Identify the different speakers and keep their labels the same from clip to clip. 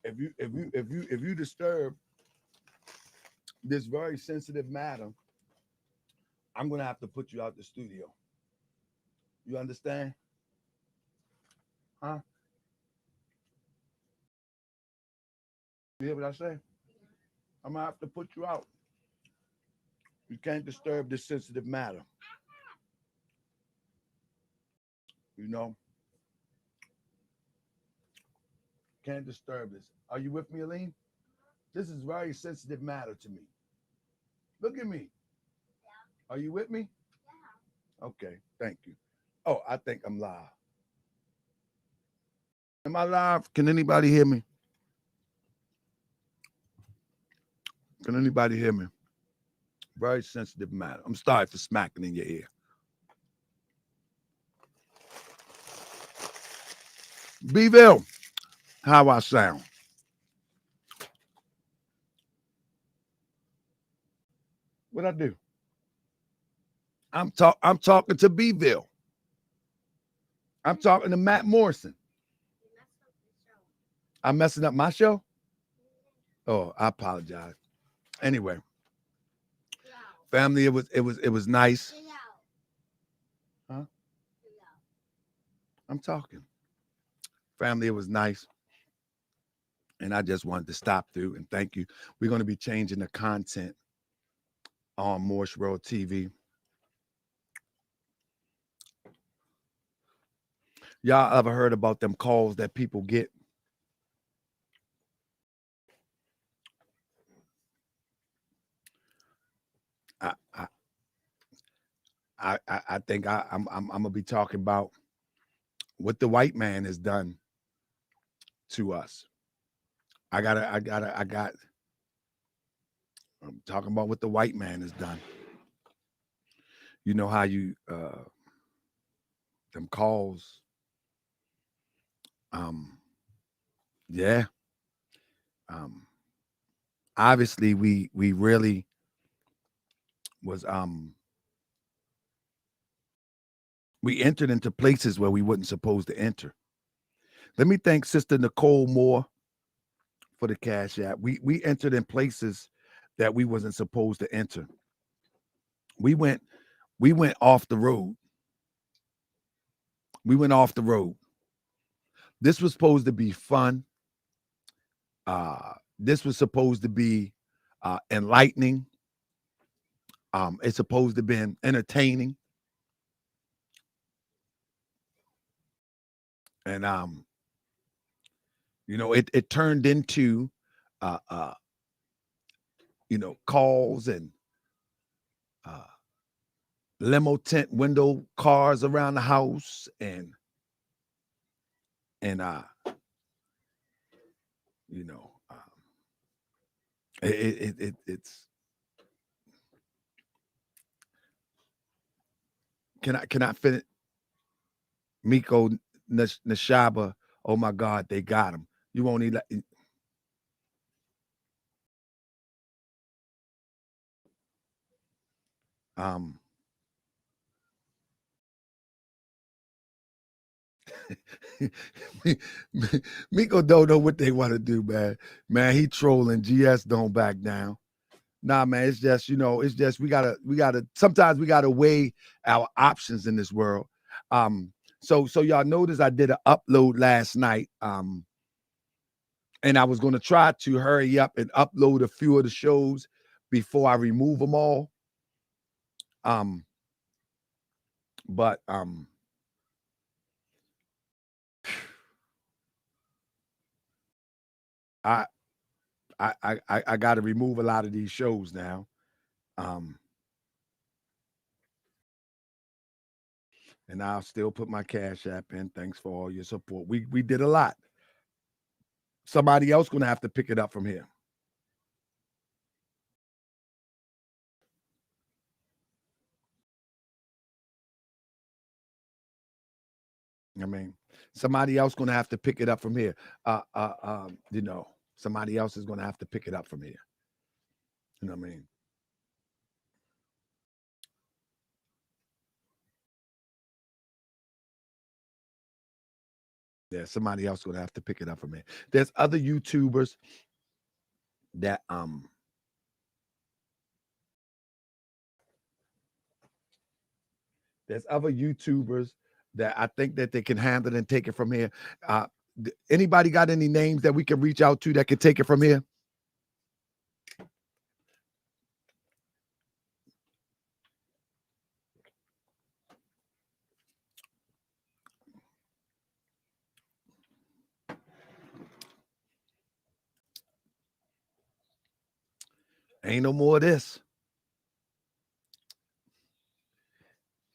Speaker 1: if you disturb this very sensitive matter, I'm gonna have to put you out the studio. You understand? Huh? You hear what I say? I'm gonna have to put you out. You can't disturb this sensitive matter. You know, can't disturb this. Are you with me, Aline? This is very sensitive matter to me. Look at me. Are you with me? Okay, thank you. Oh, I think I'm live. Am I live? Can anybody hear me? Can anybody hear me? Very sensitive matter. I'm sorry for smacking in your ear. Beville, how I sound? What I do? I'm talking to Beville. I'm talking to Matt Morrison. I'm messing up my show. Oh, I apologize. Anyway, family, it was nice. Huh? I'm talking. Family, it was nice. And I just wanted to stop through and thank you. We're going to be changing the content on Morse Road TV. Y'all ever heard about them calls that people get? I I I think I'm gonna be talking about what the white man has done to us. I got. I'm talking about what the white man has done. You know how you them calls. Um, yeah. Um, obviously we really was we entered into places where we wasn't supposed to enter. Let me thank Sister Nicole Moore for the cash app. We entered in places that we wasn't supposed to enter. We went we went off the road. We went off the road. This was supposed to be fun. This was supposed to be enlightening. It's supposed to be entertaining. And it turned into uh, uh, calls and uh, limo tent window cars around the house and you know it's can I finish Miko Nashaba? Oh my God, they got him. You won't need um Miko don't know what they want to do, man. Man, he trolling. GS don't back down. Nah, man, it's just we gotta sometimes we gotta weigh our options in this world. So y'all notice I did an upload last night. And I was gonna try to hurry up and upload a few of the shows before I remove them all. Um, but I I got to remove a lot of these shows now. Um, and I'll still put my cash app in. Thanks for all your support. We did a lot. Somebody else gonna have to pick it up from here. I mean, somebody else gonna have to pick it up from here. Somebody else is gonna have to pick it up from here. You know what I mean? Yeah, somebody else gonna have to pick it up from here. There's other YouTubers that there's other YouTubers that I think that they can handle and take it from here. Anybody got any names that we can reach out to that can take it from here? Ain't no more of this.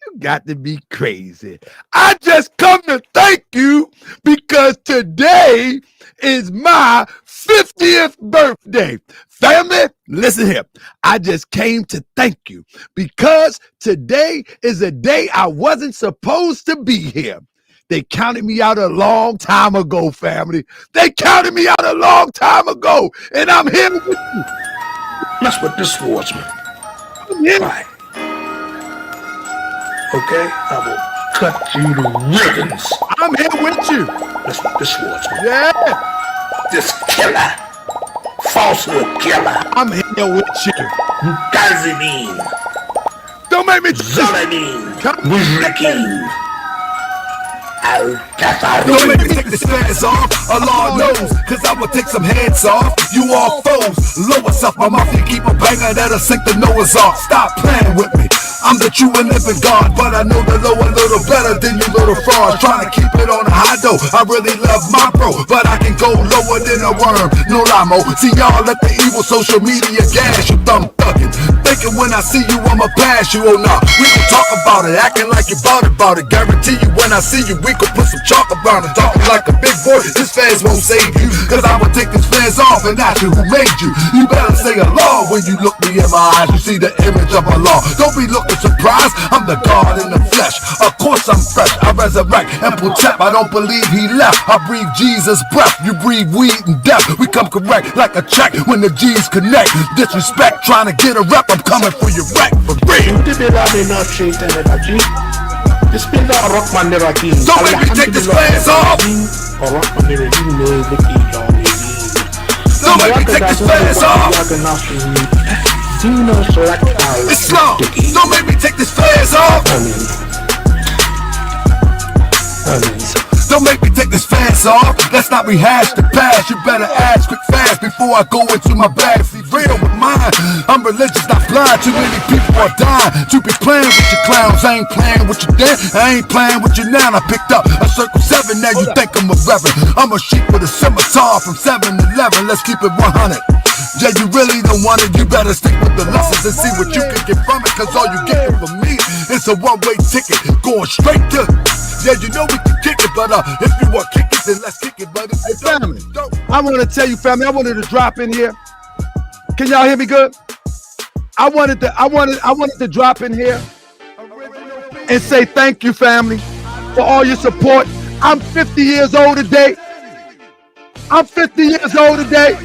Speaker 1: You got to be crazy. I just come to thank you because today is my 50th birthday. Family, listen here. I just came to thank you because today is a day I wasn't supposed to be here. They counted me out a long time ago, family. They counted me out a long time ago, and I'm here with you.
Speaker 2: That's what this swordsman. Right. Okay, I will cut you to ribbons.
Speaker 1: I'm here with you.
Speaker 2: That's what this swordsman.
Speaker 1: Yeah.
Speaker 2: This killer. Falsehood killer.
Speaker 1: I'm here with you.
Speaker 2: Gazimin.
Speaker 1: Don't make me
Speaker 2: Zolamin.
Speaker 1: Come-
Speaker 2: Muzrakim.
Speaker 3: Don't make me take this fans off, Allah knows, cause I will take some heads off. You all foes, lower self, my mouth, you keep a banger that'll sink the Noah's Ark. Stop playing with me, I'm the true and living God, but I know the low a little better than you little frauds. Trying to keep it on a high though, I really love my bro, but I can go lower than a worm. No limo, see y'all let the evil social media gas you thumb thuggin'. Thinking when I see you I'ma pass you, oh nah, we gon' talk about it, acting like you bought it. Guarantee you when I see you we gon' put some chalk around it. Talking like a big boy, this fans won't save you, cause I will take this fans off and ask you who made you. You better say Allah when you look me in my eyes, you see the image of Allah. Don't be looking surprised, I'm the God in the flesh. Of course I'm fresh, I resurrect and protect. I don't believe he left, I breathe Jesus' breath. You breathe weed and death, we come correct like a check when the G's connect. Disrespect, trying to get a rep, I'm coming for your wreck, for real. Don't make me take this fans off. Don't make me take this fans off. Islam, don't make me take this fans off. Don't make me take this fans off. Let's not rehash the past. You better ask quick fast before I go into my bag. See real with mine. I'm religious, not blind. Too many people are dying to be playing with your clowns. I ain't playing with you then, I ain't playing with you now. I picked up a circle 7, now you think I'm a reverend. I'm a sheep with a scimitar from 7-11. Let's keep it 100. Yeah, you really don't want it, you better stick with the lessons and see what you can get from it. Cause all you get from me is a one-way ticket going straight to. Yeah, you know we can kick it, but if you want kick it, then let's kick it. But if you
Speaker 1: family, I want to tell you, family, I wanted to drop in here. Can y'all hear me good? I wanted to drop in here and say thank you, family, for all your support. I'm 50 years old today. I'm 50 years old today.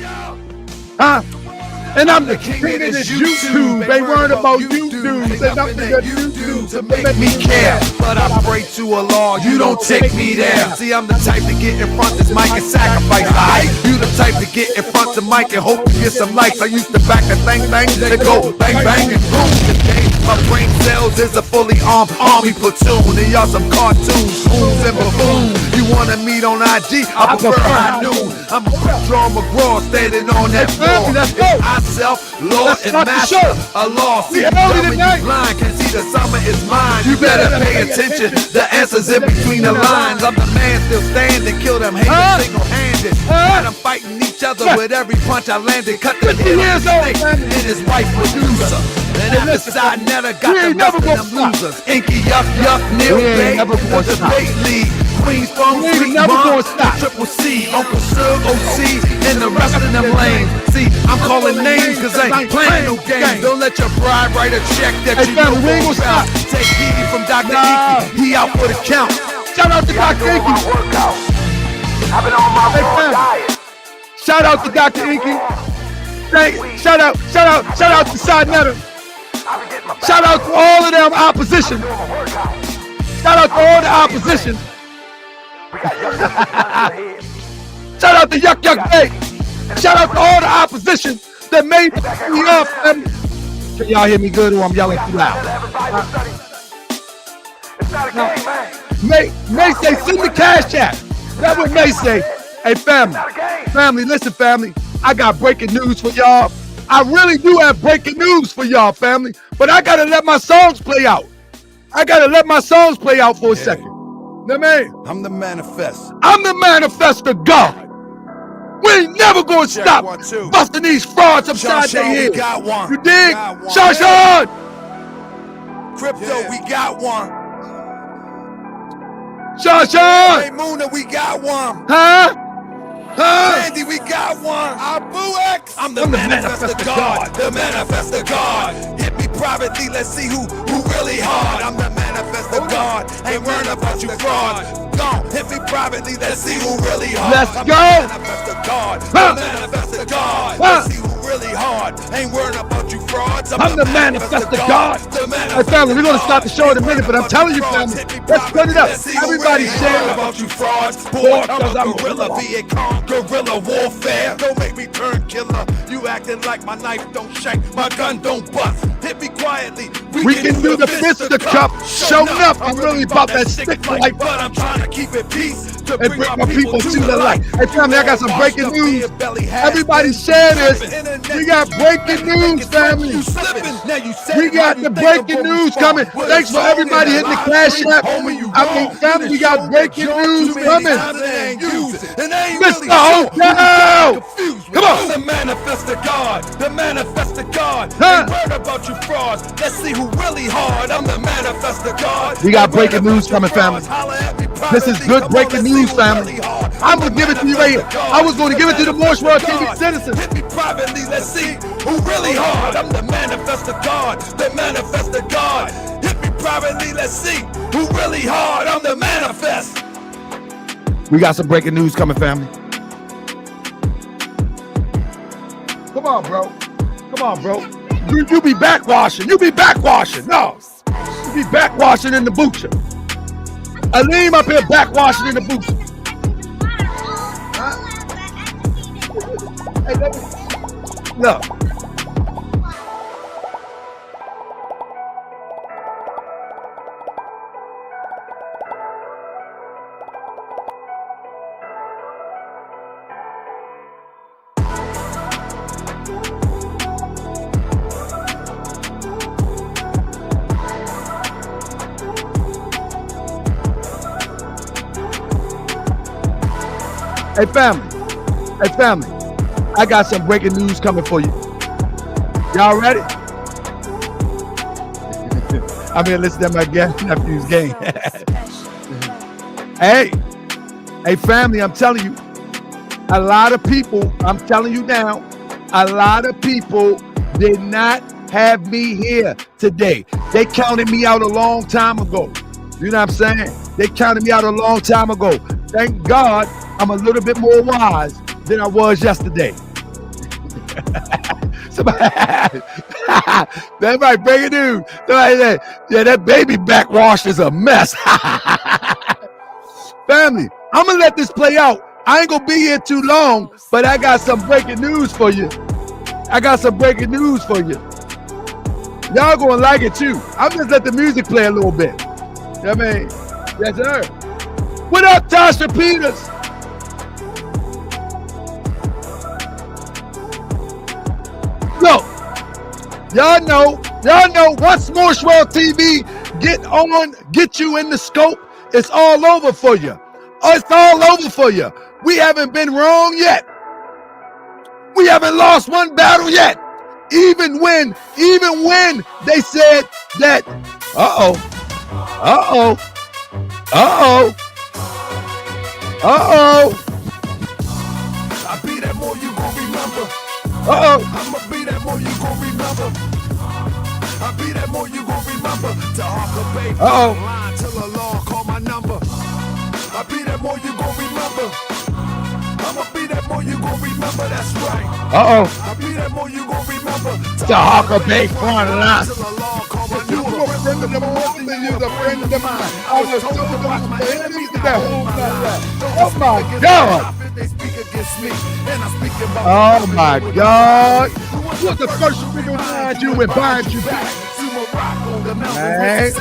Speaker 1: And I'm the king of this YouTube. They weren't about YouTube. Say nothing that YouTube to make me care. But I pray to Allah, you don't take me there. See, I'm the type to get in front of this mic and sacrifice. You the type to get in front of the mic and hope to get some likes. I used to back a thing, they go bang, bang, and boom. Today, my brain cells is a fully armed army platoon. And y'all some cartoons, fools and buffoons. You wanna meet on IG? I prefer high noon. I'm a John McGraw standing on that floor. Let's go. Myself, Lord and Master, Allah. See, when you blind, can see the summer is mine. You better pay attention. The answer's in between the lines. I'm the man still standing, kill them haters single-handed. Got them fighting each other with every punch I landed. Cut the head off the snake and his wife Medusa. And after side never got the rest of them losers. Inky, yuck, Neil Bay, the debate league. Queens, Phone, Street, Mom, Triple C, Uncle Sir, OC, and the rest of them lanes. See, I'm calling names cause I ain't playing no games. Don't let your bride write a check that you know won't bounce. Take heed from Dr. Inky, he out for the count. Shout out to Dr. Inky. I've been on my raw diet. Shout out to Dr. Inky. Shout out to Side Netter. Shout out to all of them opposition. Shout out to all the opposition. Shout out to Yuck Yuck Bay. Shout out to all the opposition that made me up. Can y'all hear me good or I'm yelling too loud? May say, send the cash app. That's what May say. Hey, family, listen, family. I got breaking news for y'all. I really do have breaking news for y'all, family. But I gotta let my songs play out. For a second. Know what I mean?
Speaker 3: I'm the manifest.
Speaker 1: I'm the manifest of God. We ain't never gonna stop busting these frauds upside their head. You dig? Shashan!
Speaker 3: Crypto, we got one.
Speaker 1: Shashan!
Speaker 3: Hey, Moona, we got one.
Speaker 1: Huh?
Speaker 3: Andy, we got one. Abu X. I'm the manifest of God. The manifest of God. Hit me privately, let's see who really hard. I'm the manifest of God. Ain't worrying about you fraud. Gone. Hit me privately, let's see who really hard.
Speaker 1: Let's
Speaker 3: I'm
Speaker 1: go.
Speaker 3: The manifest of God. The manifest of God. Let's see who really hard. Ain't worrying about you frauds.
Speaker 1: I'm the manifest of God. Hey, family, we're gonna start the show in a minute, but I'm telling you, family, let's put it up. Everybody share
Speaker 3: about you frauds. Boy, I'm a gorilla, Viet Cong, guerrilla warfare. Don't make me turn killer. You acting like my knife don't shank, my gun don't bust. Hit me quietly.
Speaker 1: We can do the fist of the cup. Show up. I'm really about that stick life.
Speaker 3: But I'm trying to keep it peace.
Speaker 1: And bring my people to the light. Hey, family, I got some breaking news. Everybody share this. We got breaking news, family. We got the breaking news coming. Thanks for everybody hitting the cash app. I mean, family, we got breaking news coming. Mr. Hotel! Come on!
Speaker 3: The manifest of God. The manifest of God. Ain't worried about you frauds. Let's see who really hard. I'm the manifest of God.
Speaker 1: We got breaking news coming, family. This is good breaking news, family. I'm going to give it to you right here. I was going to give it to the Morse World TV citizens.
Speaker 3: Hit me privately, let's see who really hard. I'm the manifest of God. The manifest of God. Hit me privately, let's see who really hard. I'm the manifest.
Speaker 1: We got some breaking news coming, family. Come on, bro. You be backwashing. No. You be backwashing in the butcher. Aleem up here backwashing in the butcher. Huh? Hey, let me... Look. Hey family, I got some breaking news coming for you. Y'all ready? I'm here listening to my nephew's game. Hey family, I'm telling you, a lot of people, I'm telling you now, a lot of people did not have me here today. They counted me out a long time ago. You know what I'm saying? They counted me out a long time ago. Thank God I'm a little bit more wise than I was yesterday. Everybody breaking news. Somebody said, yeah, that baby backwash is a mess. Family, I'm going to let this play out. I ain't going to be here too long, but I got some breaking news for you. Y'all going to like it too. I'm just let the music play a little bit. You know what I mean? Yes, sir. What up, Tasha Peters? Look, y'all know, once Morse World TV get you in the scope, it's all over for you. We haven't been wrong yet. We haven't lost one battle yet. Even when they said that, I
Speaker 3: be that more you gon' remember. I'ma be that more you gon' remember. I be that more you gon' remember. To Harker Bay, line till the law call my number. I be that more you gon' remember. I'ma be that more you gon' remember. That's right. I be that more you gon' remember.
Speaker 1: To Harker Bay front line.
Speaker 3: Till the law call my number.
Speaker 1: the more than you're a friend of mine. I was told to watch my enemies that hold my life. Oh my God! Oh my God! What's the first thing to remind you and bind you back? Man,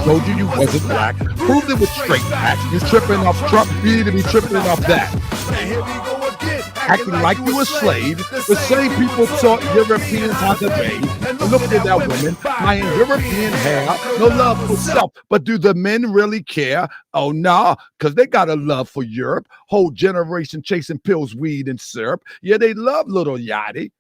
Speaker 1: told you wasn't black. Proved it with straight facts. You tripping off Trump, you need to be tripping off that. Acting like you a slave. The same people taught Europeans how to bathe. Look at that woman buying European hair. No love for self. But do the men really care? Oh, nah, because they got a love for Europe. Whole generation chasing pills, weed, and syrup. Yeah, they love little Yachty.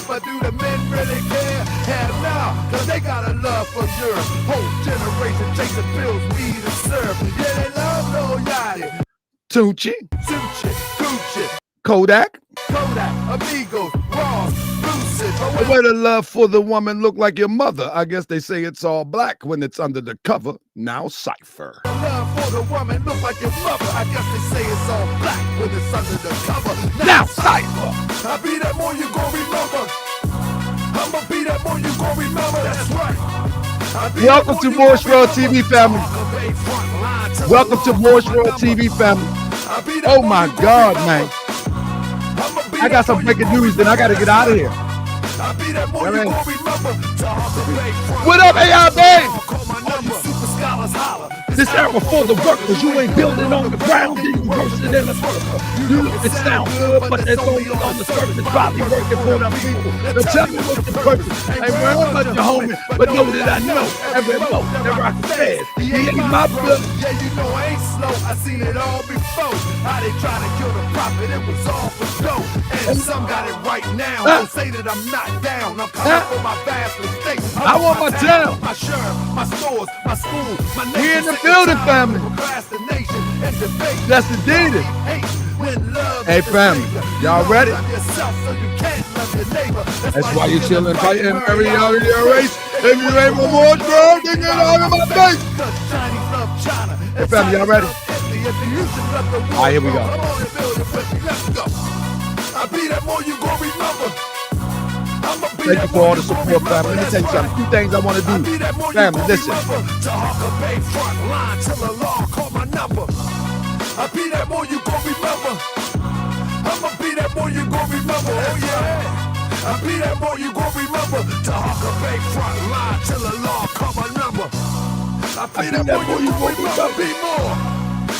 Speaker 1: But do the men really care? Hell no, because they got a love for Europe. Whole generation chasing pills, weed, and syrup. Yeah, they love little Yachty. Tucci, Gucci, Kodak, Amigos, Ross, Lucid. The way the love for the woman look like your mother. I guess they say it's all black when it's under the cover. Now Cypher. The love for the woman look like your mother. I guess they say it's all black when it's under the cover. Now Cypher. I be that more you gon' remember. I'ma be that more you gon' remember. That's right. Welcome to Morris World TV family. Welcome to Morris World TV family. Oh my God, man. I got some breaking news, then I got to get out of here. What up, AI babe? This era for the workers, you ain't building on the ground, then you worse than the worker. You look and sound good, but it's only on the surface, probably working for them people. Now tell me what's the purpose. Ain't worried about your homie, but know that I know every moment that rock fast. He ain't my brother. Yeah, you know I ain't slow. I seen it all before. How they try to kill the prophet, it was all for show. And some got it right now. Don't say that I'm not down. I'm coming for my vast mistakes. I want my town, my sheriff, my stores, my school, my nation. We in the building, family. Yes, indeed. Hey, family, y'all ready? That's why you're chilling, fighting every other race. If you ain't for more girl, then get out of my face. Hey, family, y'all ready? All right, here we go. I be that more you gon' remember. Thank you for all the support, family. Let me tell you something. Two things I want to do. Family, listen. I be that more you gon' remember. I'ma be that more you gon' remember. Oh yeah. I be that more you gon' remember. To Hawker Bay front line till the law call my number. I be that more you gon' remember. Be more.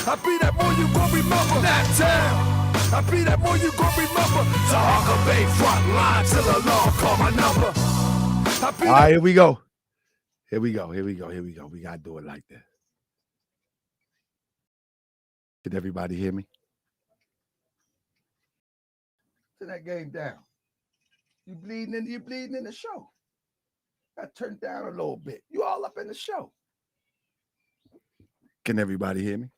Speaker 1: I be that more you gon' remember. That town. I be that more you gon' remember. To Hawker Bay front line till the law call my number. All right, here we go. Here we go. Here we go. Here we go. We gotta do it like that. Can everybody hear me? Turn that game down. You bleeding in the show. I turned down a little bit. You all up in the show. Can everybody hear me?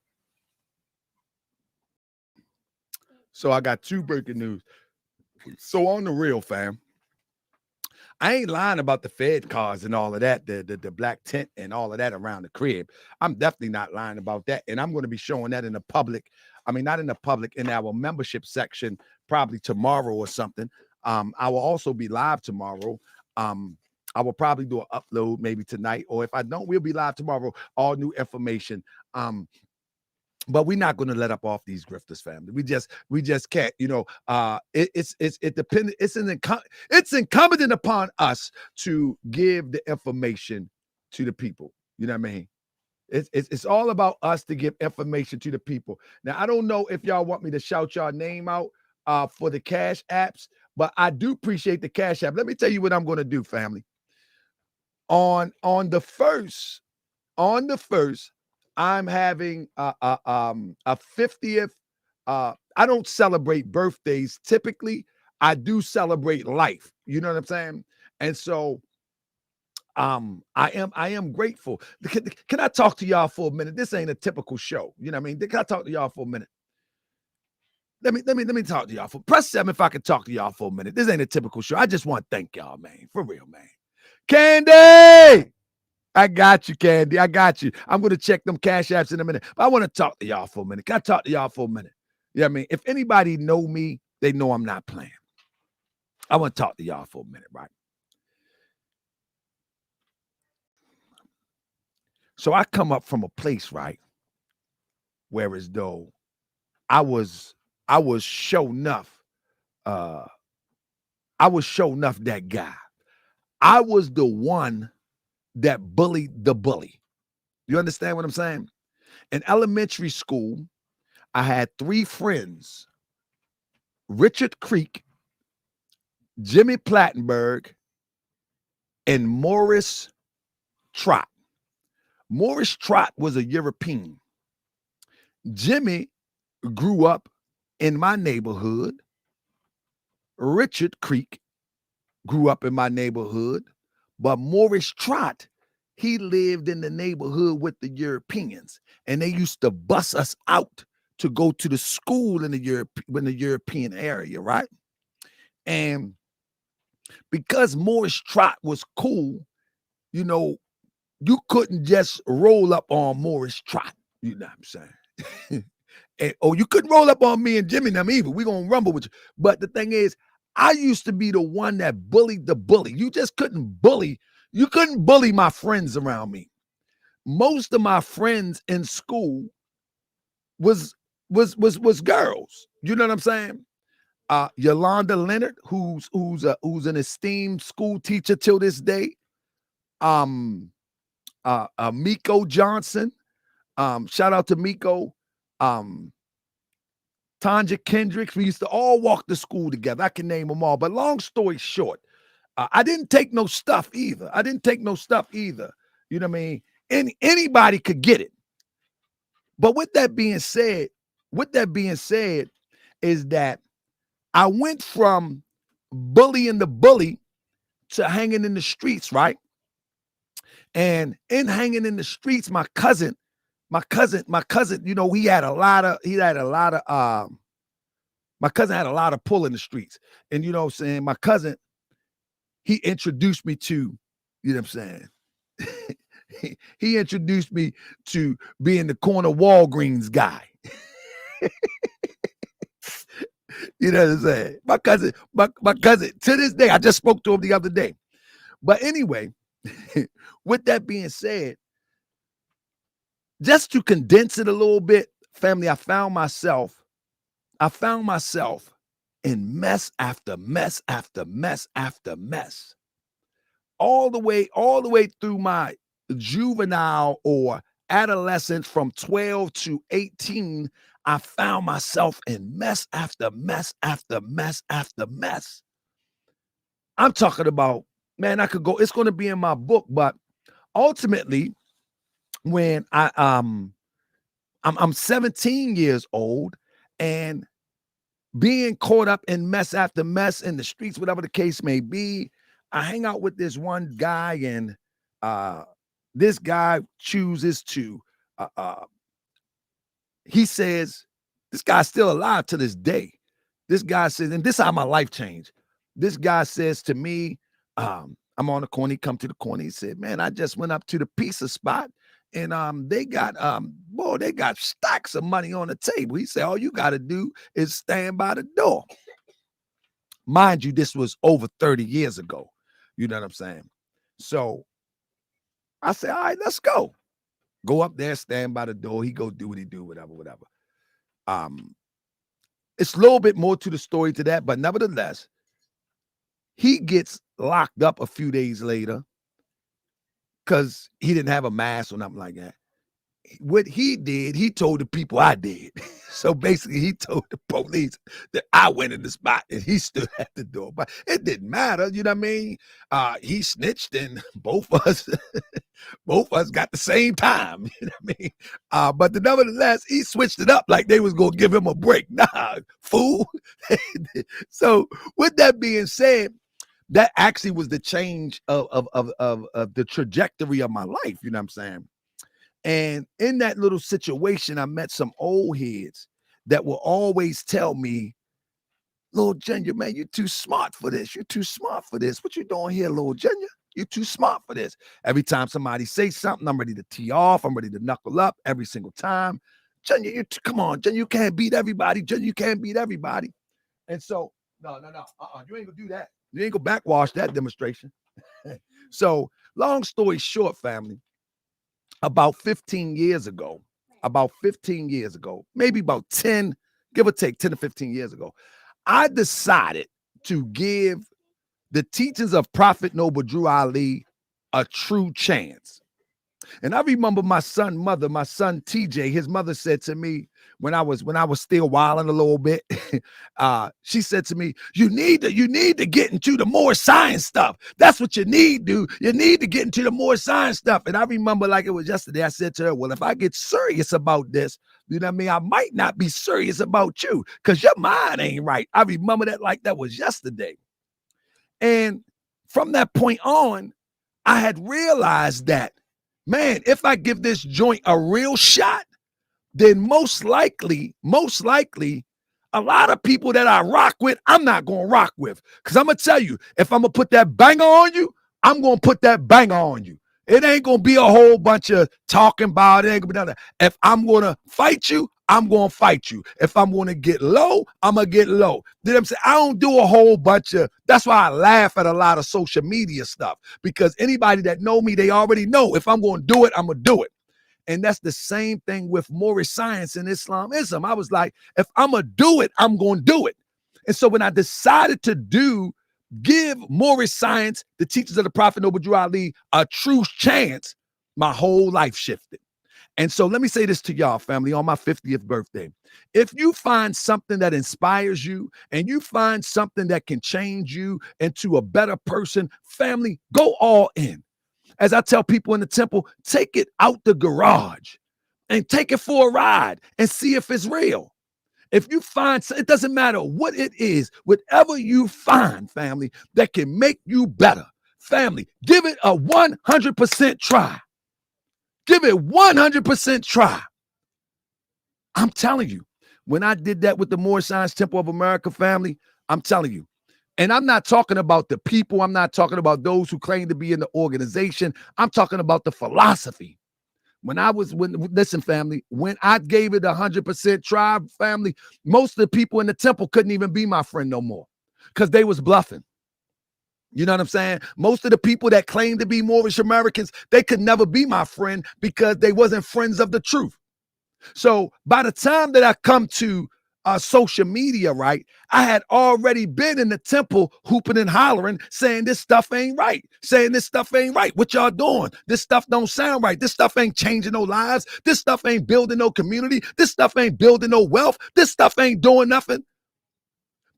Speaker 1: So I got two breaking news. So on the real, fam, I ain't lying about the Fed cars and all of that, the black tent and all of that around the crib. I'm definitely not lying about that. And I'm going to be showing that in the public. I mean, not in the public, in our membership section, probably tomorrow or something. I will also be live tomorrow. I will probably do an upload maybe tonight, or if I don't, we'll be live tomorrow. All new information. But we're not going to let up off these grifters, family. We just can't, you know. It's incumbent upon us to give the information to the people. You know what I mean? It's all about us to give information to the people. Now, I don't know if y'all want me to shout y'all name out for the Cash Apps, but I do appreciate the Cash App. Let me tell you what I'm going to do, family. On the first, I'm having a 50th. I don't celebrate birthdays typically. I do celebrate life. You know what I'm saying? And so I am grateful. Can I talk to y'all for a minute? This ain't a typical show. You know what I mean? Can I talk to y'all for a minute? Let me talk to y'all for press 7 if I can talk to y'all for a minute. This ain't a typical show. I just want to thank y'all, man. For real, man. Candy! I got you, Candy. I got you. I'm going to check them Cash Apps in a minute. But I want to talk to y'all for a minute. Can I talk to y'all for a minute? Yeah, I mean, if anybody know me, they know I'm not playing. I want to talk to y'all for a minute, right? So I come up from a place, right, where as though I was show enough, uh, I was show enough that guy. I was the one that bullied the bully. You understand what I'm saying? In elementary school, I had 3 friends: Richard Creek, Jimmy Plattenberg, and Morris Trott. Morris Trott was a European. Jimmy grew up in my neighborhood. Richard Creek grew up in my neighborhood. But Morris Trott, he lived in the neighborhood with the Europeans. And they used to bus us out to go to the school in the European area, right? And because Morris Trott was cool, you know, you couldn't just roll up on Morris Trott. You know what I'm saying? And, you couldn't roll up on me and Jimmy and them either. We're going to rumble with you. But the thing is, I used to be the one that bullied the bully. You just couldn't bully. You couldn't bully my friends around me. Most of my friends in school was girls. You know what I'm saying? Yolanda Leonard, who's an esteemed school teacher till this day. Miko Johnson. Shout out to Miko. Tanja Kendricks. We used to all walk to school together. I can name them all. But long story short, I didn't take no stuff either. You know what I mean? Anybody could get it. But with that being said, is that I went from bullying the bully to hanging in the streets, right? And in hanging in the streets, my cousin, my cousin, you know, my cousin had a lot of pull in the streets. And you know what I'm saying? My cousin, he introduced me to, you know what I'm saying? he introduced me to being the corner Walgreens guy. You know what I'm saying? My cousin, to this day, I just spoke to him the other day. But anyway, with that being said, just to condense it a little bit, family, I found myself in mess after mess after mess after mess. All the way through my juvenile or adolescence from 12 to 18, I found myself in mess after mess after mess after mess. I'm talking about, man, it's going to be in my book, but ultimately, when I'm 17 years old and being caught up in mess after mess in the streets, whatever the case may be, I hang out with this one guy, and this guy chooses to, he says, this guy's still alive to this day. This guy says, and this is how my life changed. This guy says to me, I'm on the corner, he come to the corner, he said, man, I just went up to the pizza spot, and they got stacks of money on the table. He said, all you got to do is stand by the door. Mind you, this was over 30 years ago. You know what I'm saying? So I said, all right, let's go. Go up there, stand by the door. He go do what he do, whatever. It's a little bit more to the story to that, but nevertheless, he gets locked up a few days later because he didn't have a mask or nothing like that. What he did, he told the people I did. So basically, he told the police that I went in the spot and he stood at the door. But it didn't matter, you know what I mean? He snitched, and both of us got the same time, you know what I mean? But nevertheless, he switched it up like they was gonna give him a break. Nah, fool. So with that being said, that actually was the change of the trajectory of my life, you know what I'm saying? And in that little situation, I met some old heads that will always tell me, Lil Junior, man, you're too smart for this. You're too smart for this. What you doing here, Lil Junior? You're too smart for this. Every time somebody say something, I'm ready to tee off. I'm ready to knuckle up every single time. Junior, come on, Junior, you can't beat everybody. Junior, you can't beat everybody. And so, no. You ain't gonna do that. You ain't gonna backwash that demonstration. So, long story short, family, about 15 years ago, maybe about 10, give or take 10 to 15 years ago, I decided to give the teachings of Prophet Noble Drew Ali a true chance. And I remember my son TJ, his mother said to me when I was still wilding a little bit, she said to me, you need to get into the more science stuff. That's what you need, dude. You need to get into the more science stuff. And I remember like it was yesterday, I said to her, well, if I get serious about this, you know what I mean? I might not be serious about you because your mind ain't right. I remember that like that was yesterday. And from that point on, I had realized that, man, if I give this joint a real shot, then most likely, a lot of people that I rock with, I'm not going to rock with. Because I'm going to tell you, if I'm going to put that banger on you, I'm going to put that banger on you. It ain't going to be a whole bunch of talking about it. Ain't gonna be none of that. If I'm going to fight you, I'm going to fight you. If I'm going to get low, I'm going to get low. You know what I'm saying? I don't do a whole bunch of, that's why I laugh at a lot of social media stuff, because anybody that know me, they already know if I'm going to do it, I'm going to do it. And that's the same thing with Moorish science and Islamism. I was like, if I'm going to do it, I'm going to do it. And so when I decided to give Moorish science, the teachers of the Prophet Noble Drew Ali, a true chance, my whole life shifted. And so let me say this to y'all, family, on my 50th birthday. If you find something that inspires you and you find something that can change you into a better person, family, go all in. As I tell people in the temple, take it out the garage and take it for a ride and see if it's real. If you find, it doesn't matter what it is, whatever you find, family, that can make you better, family, give it a 100% try. Give it 100% try. I'm telling you, when I did that with the Moorish Science Temple of America, family, I'm telling you. And I'm not talking about the people. I'm not talking about those who claim to be in the organization. I'm talking about the philosophy. Listen, family, when I gave it 100% try, family, most of the people in the temple couldn't even be my friend no more because they was bluffing. You know what I'm saying? Most of the people that claim to be Moorish Americans, they could never be my friend because they wasn't friends of the truth. So by the time that I come to social media, right, I had already been in the temple hooping and hollering, saying this stuff ain't right, What y'all doing? This stuff don't sound right. This stuff ain't changing no lives. This stuff ain't building no community. This stuff ain't building no wealth. This stuff ain't doing nothing.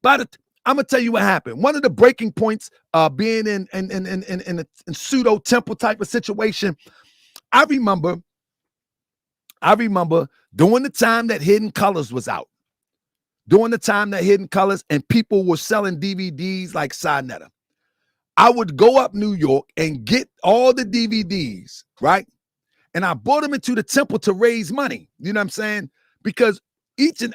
Speaker 1: I'm gonna tell you what happened. One of the breaking points, being in a pseudo temple type of situation, I remember during the time that Hidden Colors was out, and people were selling DVDs like Sinetta. I would go up New York and get all the DVDs, right? And I brought them into the temple to raise money. You know what I'm saying? Because each and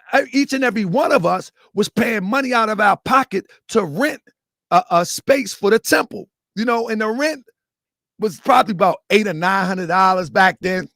Speaker 1: every one of us was paying money out of our pocket to rent a space for the temple, you know, and the rent was probably about $800 or $900 back then.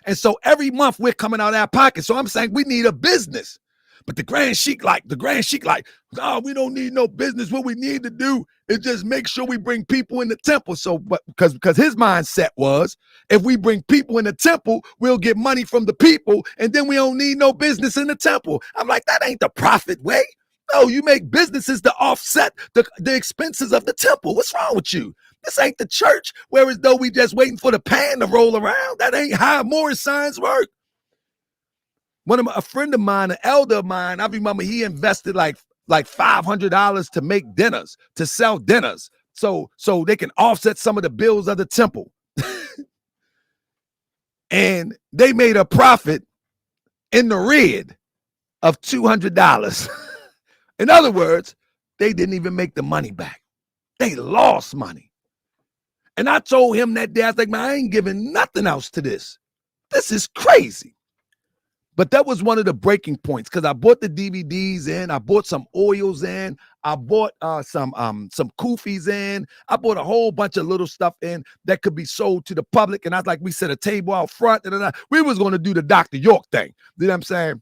Speaker 1: And so every month we're coming out of our pocket. So I'm saying we need a business. But the Grand Sheik like, oh, we don't need no business. What we need to do is just make sure we bring people in the temple. So, but because his mindset was, if we bring people in the temple, we'll get money from the people, and then we don't need no business in the temple. I'm like, that ain't the profit way. No, you make businesses to offset the expenses of the temple. What's wrong with you? This ain't the church, whereas though we just waiting for the pan to roll around. That ain't how Moorish science work. A friend of mine, an elder of mine, I remember he invested like $500 to make dinners, to sell dinners, so they can offset some of the bills of the temple. And they made a profit in the red of $200. In other words, they didn't even make the money back. They lost money. And I told him that day, I was like, man, I ain't giving nothing else to this. This is crazy. But that was one of the breaking points, because I bought the DVDs in, I bought some oils in, I bought some kufis in, I bought a whole bunch of little stuff in that could be sold to the public. And I was like, we set a table out front. We was going to do the Dr. York thing. You know what I'm saying?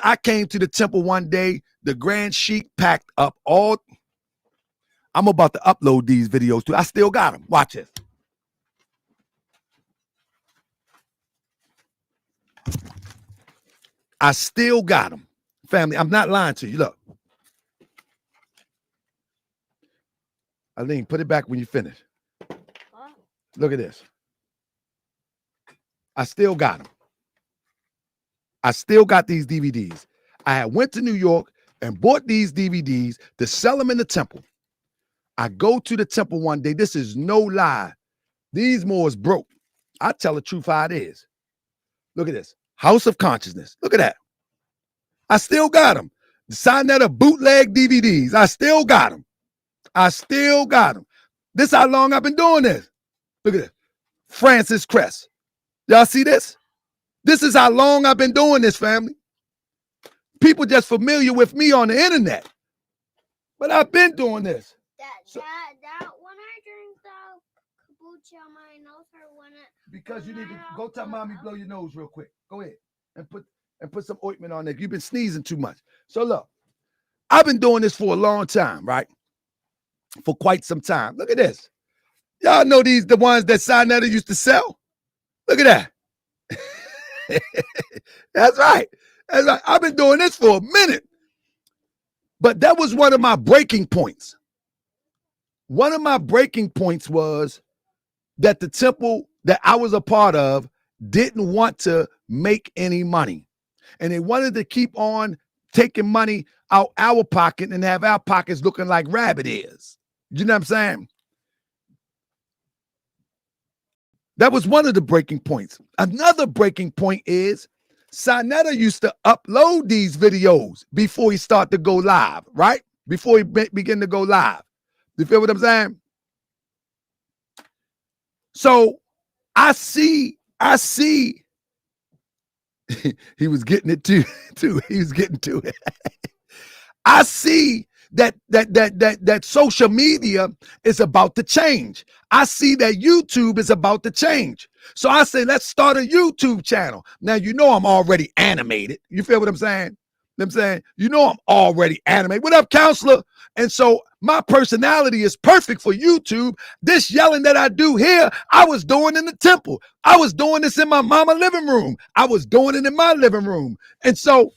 Speaker 1: I came to the temple one day, the Grand Sheik packed up all. I'm about to upload these videos too. I still got them. Watch this. I still got them. Family, I'm not lying to you. Look. Aline, put it back when you finish. Look at this. I still got them. I still got these DVDs. I had went to New York and bought these DVDs to sell them in the temple. I go to the temple one day. This is no lie. These Moors broke. I tell the truth how it is. Look at this. House of Consciousness. Look at that. I still got them. The Sinetta bootleg DVDs. I still got them. I still got them. This is how long I've been doing this. Look at this. Francis Crest. Y'all see this? This is how long I've been doing this, family. People just familiar with me on the internet. But I've been doing this.
Speaker 4: That when I drink the kombucha, my nose hurt when it.
Speaker 1: Because you need to go tell mommy blow your nose real quick. Go ahead and put some ointment on there. You've been sneezing too much. So look, I've been doing this for a long time, right? For quite some time. Look at this. Y'all know these the ones that Sinetta used to sell? Look at that. That's right. That's right. I've been doing this for a minute. But that was one of my breaking points. One of my breaking points was that the temple that I was a part of didn't want to make any money. And they wanted to keep on taking money out our pocket and have our pockets looking like rabbit ears. You know what I'm saying? That was one of the breaking points. Another breaking point is Sinetta used to upload these videos before he started to go live, right? Before he begin to go live. You feel what I'm saying? So I see he was getting it too. He was getting to it. I see that social media is about to change. I see that YouTube is about to change. So I say, let's start a YouTube channel. Now, you know I'm already animated. You feel what I'm saying? You know I'm already animated. What up, counselor? And so my personality is perfect for YouTube. This yelling that I do here, I was doing in the temple. I was doing this in my mama living room. I was doing it in my living room. And so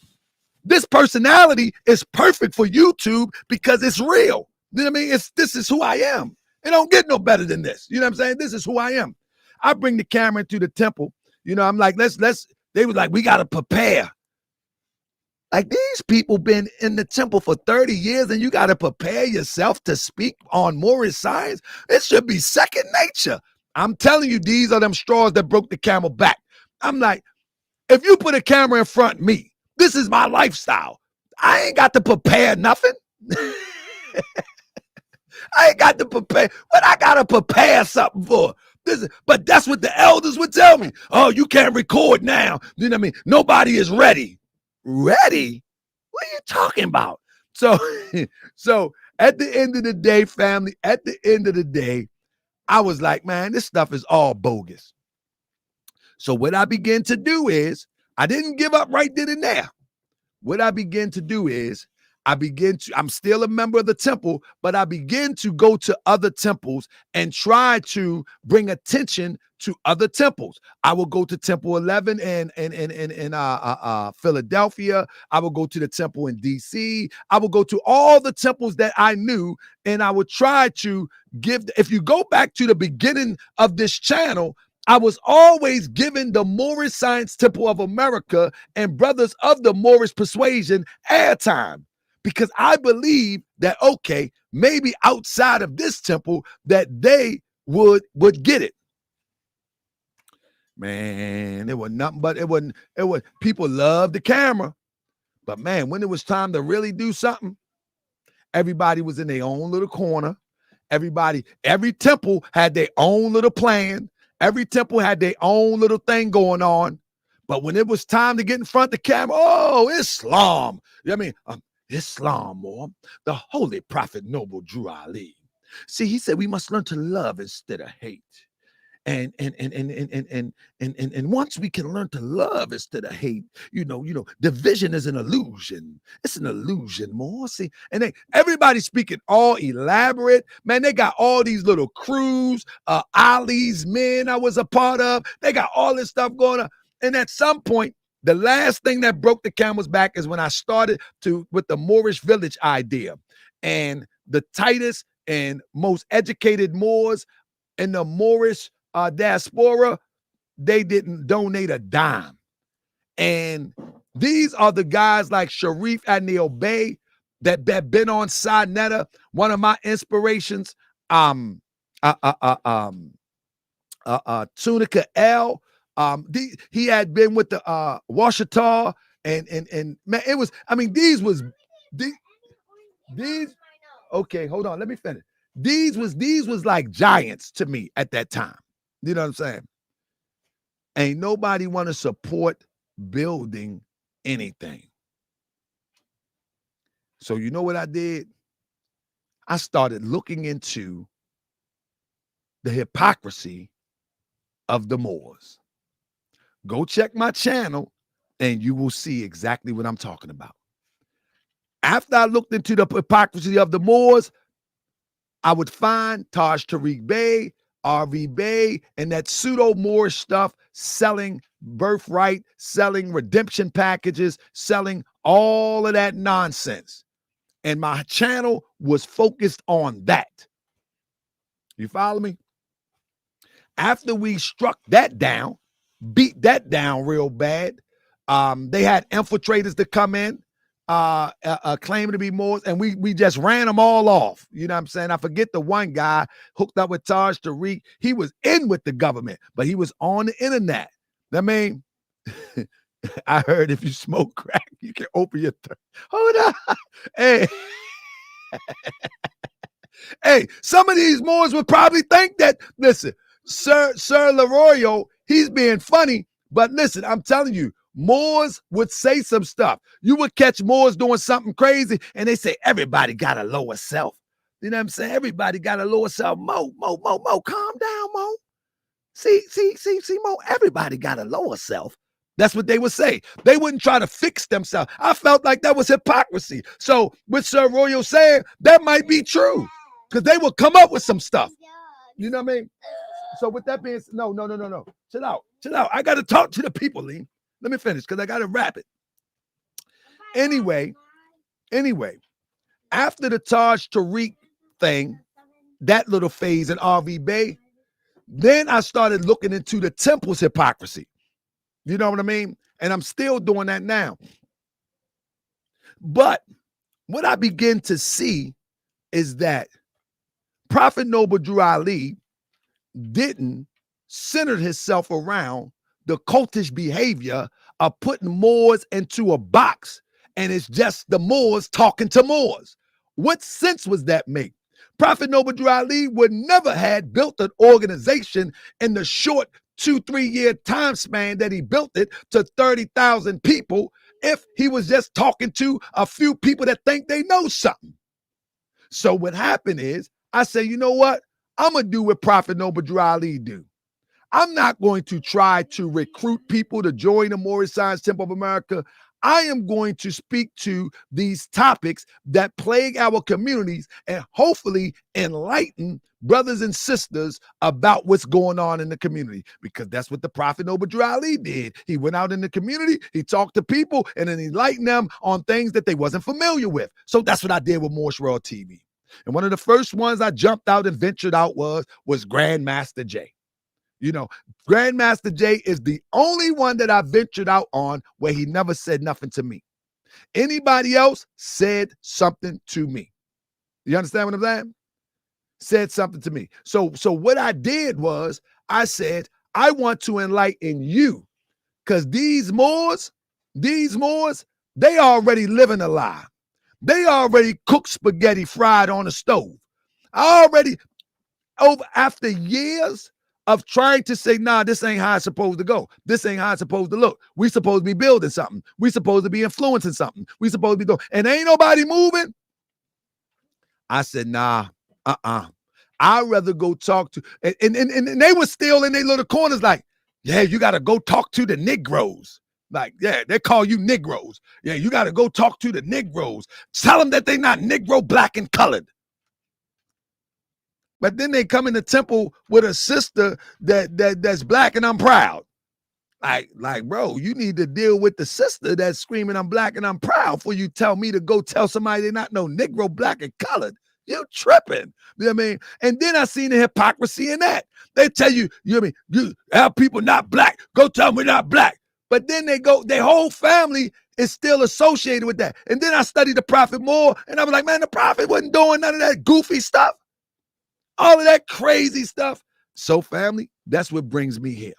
Speaker 1: this personality is perfect for YouTube because it's real. You know what I mean? This is who I am. It don't get no better than this. You know what I'm saying? This is who I am. I bring the camera into the temple. You know, I'm like, they was like, we got to prepare. Like, these people been in the temple for 30 years and you got to prepare yourself to speak on Moorish science. It should be second nature. I'm telling you, these are them straws that broke the camel back. I'm like, if you put a camera in front of me, this is my lifestyle. I ain't got to prepare nothing. I ain't got to prepare. What I got to prepare something for? But that's what the elders would tell me. Oh, you can't record now. You know what I mean? Nobody is ready. Ready? What are you talking about? So at the end of the day, family, at the end of the day, I was like, man, this stuff is all bogus. So what I began to do is, I didn't give up right then and there. What I began to do is, I'm still a member of the temple, but I begin to go to other temples and try to bring attention to other temples. I will go to Temple 11 in Philadelphia. I will go to the temple in DC. I will go to all the temples that I knew, and I would try to give. If you go back to the beginning of this channel, I was always giving the Moorish Science Temple of America and brothers of the Moorish persuasion airtime. Because I believe that, okay, maybe outside of this temple that they would get it. Man, it was nothing but it was people loved the camera. But man, when it was time to really do something, everybody was in their own little corner. Every temple had their own little plan. Every temple had their own little thing going on. But when it was time to get in front of the camera, oh, Islam. You know what I mean? Islam, or the holy prophet Noble Drew Ali. See, he said we must learn to love instead of hate. And once we can learn to love instead of hate, you know, division is an illusion. It's an illusion, more. See, and everybody speaking all elaborate. Man, they got all these little crews, Ali's men I was a part of. They got all this stuff going on. And at some point, the last thing that broke the camel's back is when I started with the Moorish village idea. And the tightest and most educated Moors in the Moorish diaspora, they didn't donate a dime. And these are the guys like Sharif Adnil Bey that been on Sinetta, one of my inspirations. Tunica L. He had been with the Washita, and man, it was. I mean, these. Okay, hold on. Let me finish. These was like giants to me at that time. You know what I'm saying? Ain't nobody want to support building anything. So you know what I did? I started looking into the hypocrisy of the Moors. Go check my channel and you will see exactly what I'm talking about. After I looked into the hypocrisy of the Moors, I would find Taj Tariq Bey, RV Bey, and that pseudo-Moorish stuff selling birthright, selling redemption packages, selling all of that nonsense. And my channel was focused on that. You follow me? After we struck that down, beat that down real bad, they had infiltrators to come in, claiming to be Moors, and we just ran them all off. You know what I'm saying? I forget the one guy hooked up with Taj Tariq. He was in with the government, but he was on the internet. I mean, I heard if you smoke crack, you can open your throat. Hold on. Hey. Hey, some of these Moors would probably think that, listen, Sir Laroyo, he's being funny, but listen, I'm telling you, Moors would say some stuff. You would catch Moors doing something crazy, and they say, everybody got a lower self. You know what I'm saying? Everybody got a lower self. Mo, calm down, Mo. See, Mo, everybody got a lower self. That's what they would say. They wouldn't try to fix themselves. I felt like that was hypocrisy. So with Sir Royal saying, that might be true, because they will come up with some stuff. You know what I mean? So with that being said, no. Chill out. I got to talk to the people, Lee. Let me finish, because I got to wrap it. Anyway, after the Taj Tariq thing, that little phase in RV Bey, then I started looking into the temple's hypocrisy. You know what I mean? And I'm still doing that now. But what I begin to see is that Prophet Noble Drew Ali didn't center himself around the cultish behavior of putting Moors into a box, and it's just the Moors talking to Moors. What sense was that make? Prophet Noble Drew Ali would never had built an organization in the short 2-3 year time span that he built it to 30,000 people if he was just talking to a few people that think they know something. So what happened is, I say, you know what? I'm going to do what Prophet Noble Drew Ali do. I'm not going to try to recruit people to join the Moorish Science Temple of America. I am going to speak to these topics that plague our communities and hopefully enlighten brothers and sisters about what's going on in the community, because that's what the Prophet Noble Drew Ali did. He went out in the community, he talked to people, and then he enlightened them on things that they wasn't familiar with. So that's what I did with Moorish World TV. And one of the first ones I jumped out and ventured out was Grandmaster Jay. You know, Grandmaster Jay is the only one that I ventured out on where he never said nothing to me. Anybody else said something to me. You understand what I'm saying? Said something to me. So what I did was I said, I want to enlighten you, because these Moors, they already living a lie. They already cook spaghetti fried on a stove. After years of trying to say, nah, this ain't how it's supposed to go. This ain't how it's supposed to look. We supposed to be building something. We supposed to be influencing something. We supposed to be doing, and ain't nobody moving. I said, nah, I'd rather go talk to, and they were still in their little corners like, yeah, you got to go talk to the Negroes. Like, yeah, they call you Negroes. Yeah, you got to go talk to the Negroes. Tell them that they're not Negro, black, and colored. But then they come in the temple with a sister that's black, and I'm proud. Like, bro, you need to deal with the sister that's screaming, I'm black and I'm proud, for you tell me to go tell somebody they're not no Negro, black, and colored. You tripping. You know what I mean? And then I seen the hypocrisy in that. They tell you, you know what I mean? You have people not black. Go tell them we're not black. But then they go, their whole family is still associated with that. And then I studied the prophet more, and I was like, man, the prophet wasn't doing none of that goofy stuff. All of that crazy stuff. So, family, that's what brings me here.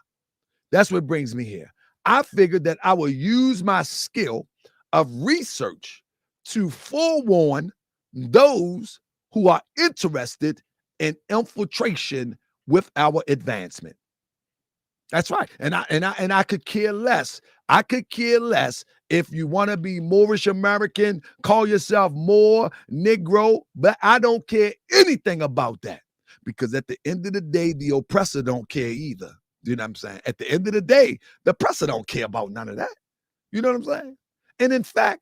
Speaker 1: That's what brings me here. I figured that I will use my skill of research to forewarn those who are interested in infiltration with our advancement. That's right. And I could care less. I could care less if you want to be Moorish American, call yourself Moor, Negro, but I don't care anything about that. Because at the end of the day, the oppressor don't care either. You know what I'm saying? At the end of the day, the oppressor don't care about none of that. You know what I'm saying? And in fact,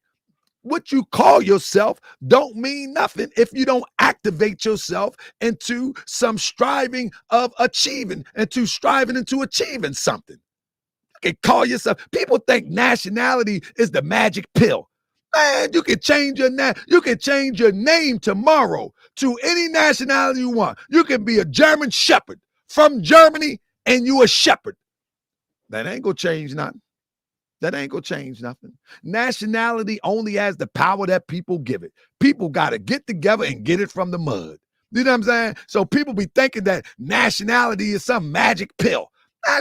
Speaker 1: what you call yourself don't mean nothing if you don't activate yourself into some striving of achieving, into achieving something. You can call yourself, people think nationality is the magic pill. Man, you can change your name tomorrow to any nationality you want. You can be a German shepherd from Germany and you a shepherd. That ain't gonna change nothing. That ain't gonna change nothing. Nationality only has the power that people give it. People gotta get together and get it from the mud. You know what I'm saying? So people be thinking that nationality is some magic pill.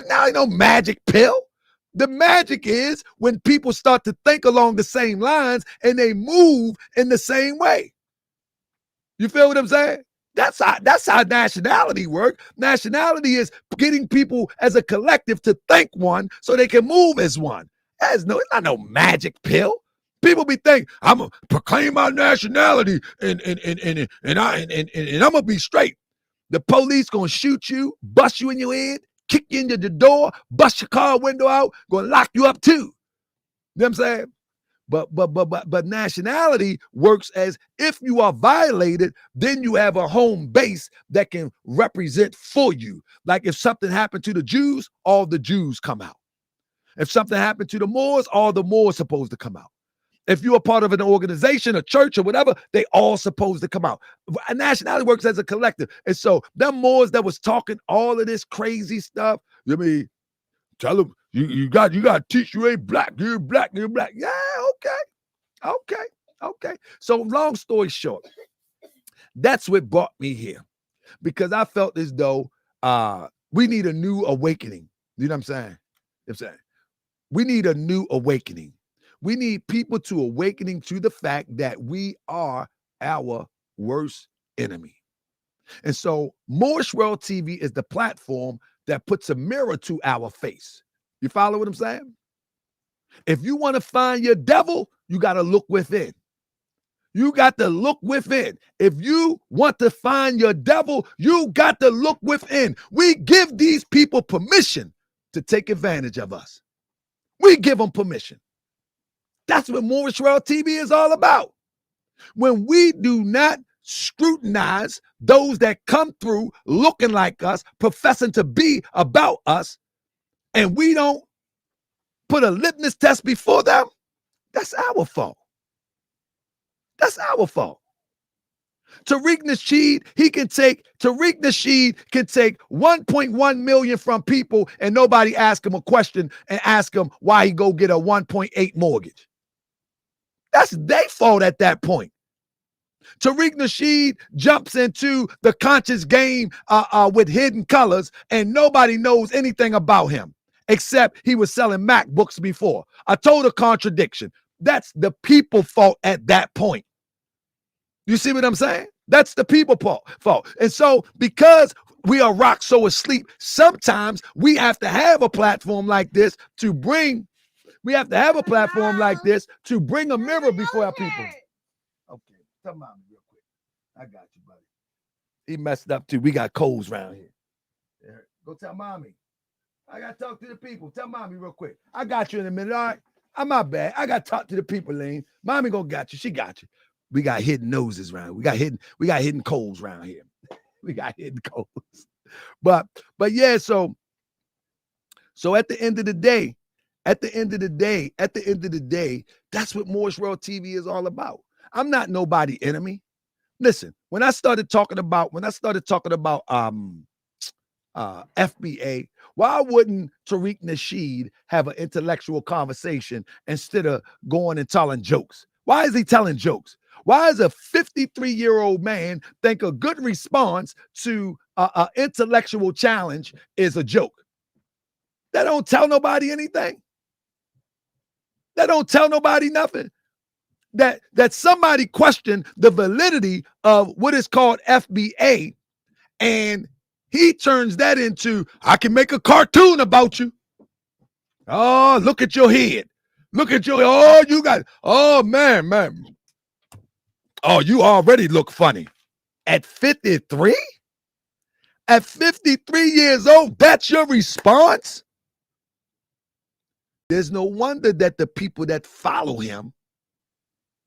Speaker 1: Now ain't no magic pill. The magic is when people start to think along the same lines and they move in the same way. You feel what I'm saying? That's how nationality works. Nationality is getting people as a collective to think one so they can move as one. It's not no magic pill. People be thinking, I'm gonna proclaim my nationality and I'm gonna be straight. The police gonna shoot you, bust you in your head, kick you into the door, bust your car window out, gonna lock you up too. You know what I'm saying? But nationality works as if you are violated, then you have a home base that can represent for you. Like if something happened to the Jews, all the Jews come out. If something happened to the Moors, all the Moors supposed to come out. If you're a part of an organization, a church, or whatever, they all supposed to come out. A nationality works as a collective. And so them Moors that was talking all of this crazy stuff, you mean, tell them you got to teach you ain't black, you're black, you're black. Yeah, okay. So long story short, that's what brought me here. Because I felt as though we need a new awakening. You know what I'm saying? We need a new awakening. We need people to awakening to the fact that we are our worst enemy. And so Moorish World TV is the platform that puts a mirror to our face. You follow what I'm saying? If you want to find your devil, you got to look within. You got to look within. If you want to find your devil, you got to look within. We give these people permission to take advantage of us. We give them permission. That's what Moorish World TV is all about. When we do not scrutinize those that come through looking like us, professing to be about us, and we don't put a litmus test before them, that's our fault. That's our fault. Tariq Nasheed can take 1.1 million from people and nobody ask him a question and ask him why he go get a 1.8 mortgage. That's their fault at that point. Tariq Nasheed jumps into the conscious game with Hidden Colors and nobody knows anything about him except he was selling MacBooks before. A total contradiction. That's the people fault at that point. You see what I'm saying? That's the people fault. And so because we are rock so asleep, sometimes we have to have a platform like this to bring a mirror before our people. Okay, tell mommy real quick. I got you, buddy. He messed up too. We got colds around here. Go tell mommy. I got to talk to the people. Tell mommy real quick. I got you in a minute, all right? I'm not bad. I got to talk to the people, Lane. Mommy gonna got you. She got you. We got hidden noses around here. We got hidden colds around here. We got hidden colds. But yeah, so So at the end of the day, that's what Morris World TV is all about. I'm not nobody enemy. Listen, when I started talking about FBA, why wouldn't Tariq Nasheed have an intellectual conversation instead of going and telling jokes? Why is he telling jokes? Why does a 53-year-old man think a good response to an intellectual challenge is a joke? That don't tell nobody anything. That don't tell nobody nothing. That somebody questioned the validity of what is called FBA, and he turns that into, I can make a cartoon about you. Oh, look at your head. Look at your, oh, you got, oh, man. Oh, you already look funny. At 53? At 53 years old, that's your response? There's no wonder that the people that follow him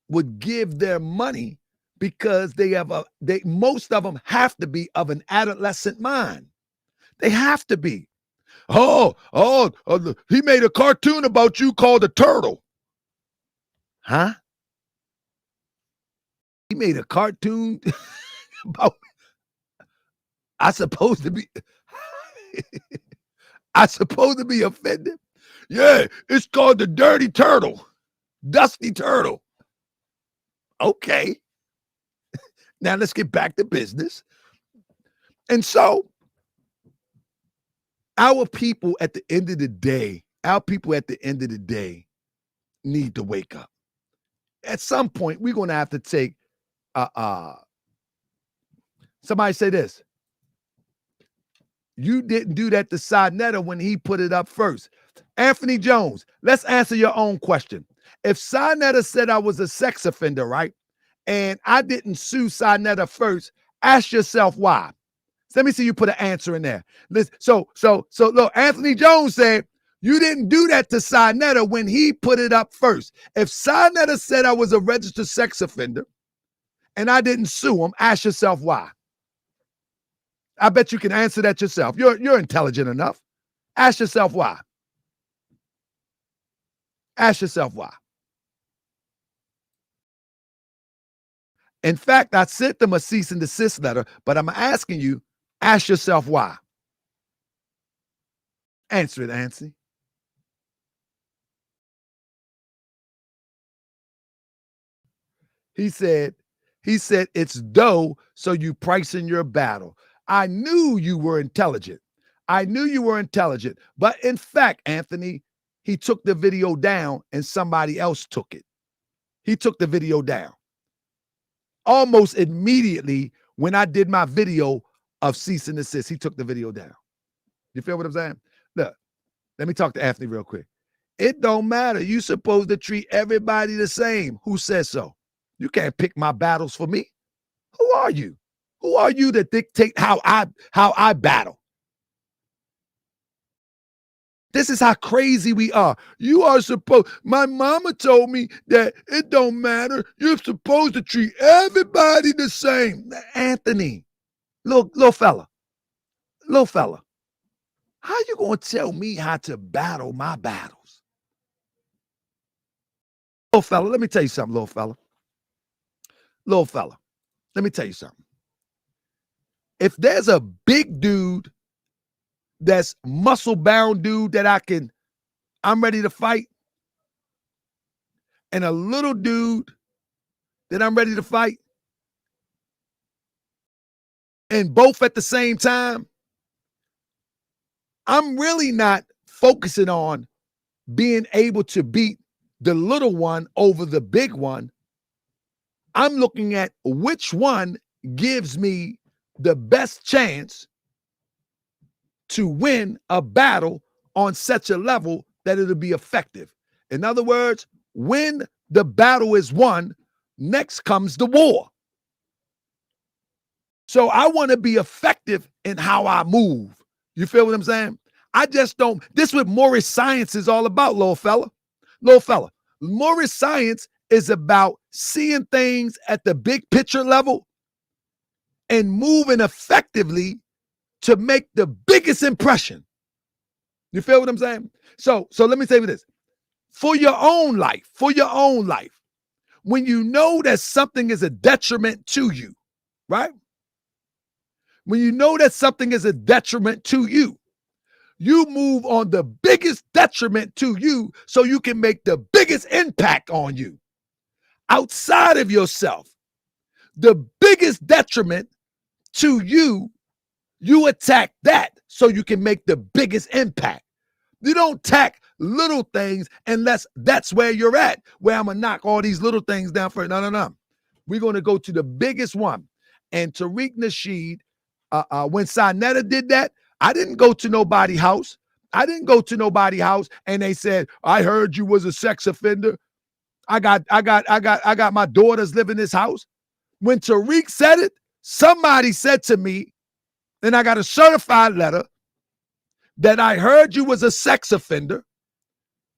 Speaker 1: would give their money, because most of them have to be of an adolescent mind. They have to be. Oh, he made a cartoon about you called a turtle. Huh? He made a cartoon about, I supposed to be offended? Yeah, it's called the Dirty Turtle. Dusty Turtle. Okay. Now let's get back to business. And so our people at the end of the day need to wake up. At some point, we're going to have to take somebody say this. You didn't do that to Sa Neter when he put it up first. Anthony Jones, let's answer your own question. If Sa Neter said I was a sex offender, right, and I didn't sue Sa Neter first, ask yourself why. So let me see you put an answer in there. Listen, so look, Anthony Jones said you didn't do that to Sa Neter when he put it up first. If Sa Neter said I was a registered sex offender and I didn't sue him, ask yourself why. I bet you can answer that yourself. You're intelligent enough. Ask yourself why. Ask yourself why. In fact, I sent them a cease and desist letter, but I'm asking you, ask yourself why. Answer it, Anthony. He said, it's dough, so you pricing your battle. I knew you were intelligent. But in fact, Anthony, he took the video down and somebody else took it. He took the video down. Almost immediately when I did my video of cease and desist, he took the video down. You feel what I'm saying? Look, let me talk to Anthony real quick. It don't matter. You supposed to treat everybody the same. Who says so? You can't pick my battles for me. Who are you? Who are you to dictate how I battle? This is how crazy we are. You are supposed, my mama told me that it don't matter. You're supposed to treat everybody the same. Anthony, little fella, how you going to tell me how to battle my battles? Little fella, let me tell you something, little fella, let me tell you something. If there's a big dude that's muscle-bound dude that I'm ready to fight, and a little dude that I'm ready to fight, and both at the same time, I'm really not focusing on being able to beat the little one over the big one. I'm looking at which one gives me the best chance to win a battle on such a level that it'll be effective. In other words, when the battle is won, next comes the war. So I want to be effective in how I move. You feel what I'm saying? I just don't. This is what Morris Science is all about, little fella. Morris Science is about seeing things at the big picture level and moving effectively to make the biggest impression. You feel what I'm saying? So let me say this. For your own life, when you know that something is a detriment to you, right? When you know that something is a detriment to you, you move on the biggest detriment to you so you can make the biggest impact on you. Outside of yourself, the biggest detriment to you, you attack that so you can make the biggest impact. You don't attack little things unless that's where you're at, where I'm going to knock all these little things down first. No. We're going to go to the biggest one. And Tariq Nasheed, when Sinetta did that, I didn't go to nobody's house. And they said, I heard you was a sex offender. I got my daughters live in this house. When Tariq said it, somebody said to me, and I got a certified letter, that I heard you was a sex offender,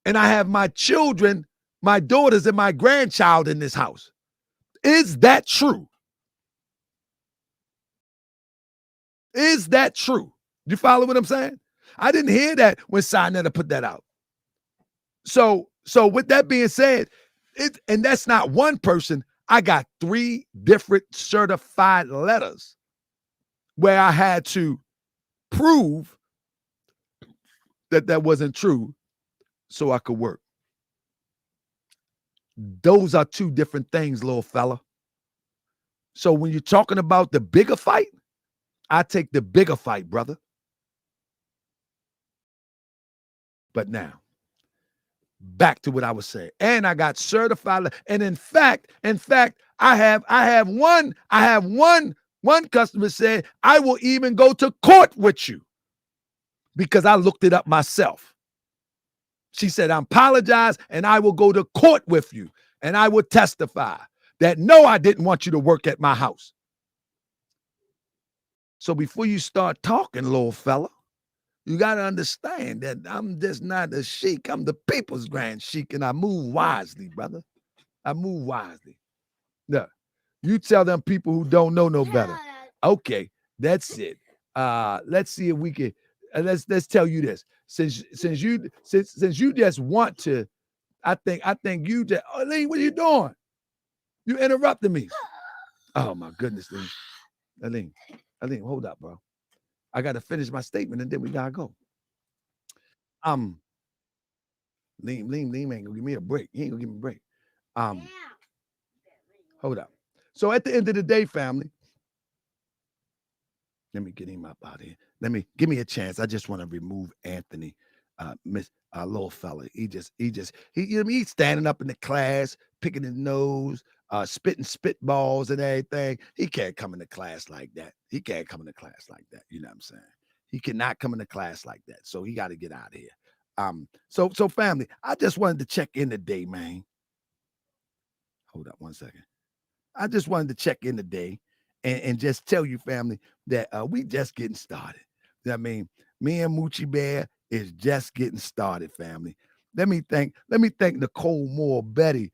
Speaker 1: and I have my children, my daughters, and my grandchild in this house. Is that true? Is that true? You follow what I'm saying? I didn't hear that when Sinetta put that out. So with that being said, and that's not one person. I got 3 different certified letters where I had to prove that wasn't true so I could work. Those are 2 different things, little fella. So when you're talking about the bigger fight, I take the bigger fight, brother. But now, back to what I was saying. And I got certified. And in fact, I have one customer said, I will even go to court with you because I looked it up myself. She said, I apologize and I will go to court with you and I will testify that no, I didn't want you to work at my house. So before you start talking, little fella, you got to understand that I'm just not a sheik. I'm the people's grand sheik, and I move wisely, brother. I move wisely. No, you tell them people who don't know no better. Okay, that's it. Let's see if we can. Let's tell you this. Since you just want to, I think you just. Aline, what are you doing? You interrupted me. Oh my goodness, Aline, hold up, bro. I got to finish my statement and then we gotta go. Liam ain't gonna give me a break. He ain't gonna give me a break. Hold up. So at the end of the day, family, let me get him up out of here. Give me a chance. I just want to remove Anthony, little fella. He's standing up in the class, picking his nose, spitting spitballs and everything. He can't come into class like that. You know what I'm saying? He cannot come into class like that. So he got to get out of here. So family, I just wanted to check in today, man. Hold up 1 second. I just wanted to check in today and just tell you, family, that we just getting started. You know what I mean? Me and Moochie Bear is just getting started, family. Let me thank Nicole Moore, Betty,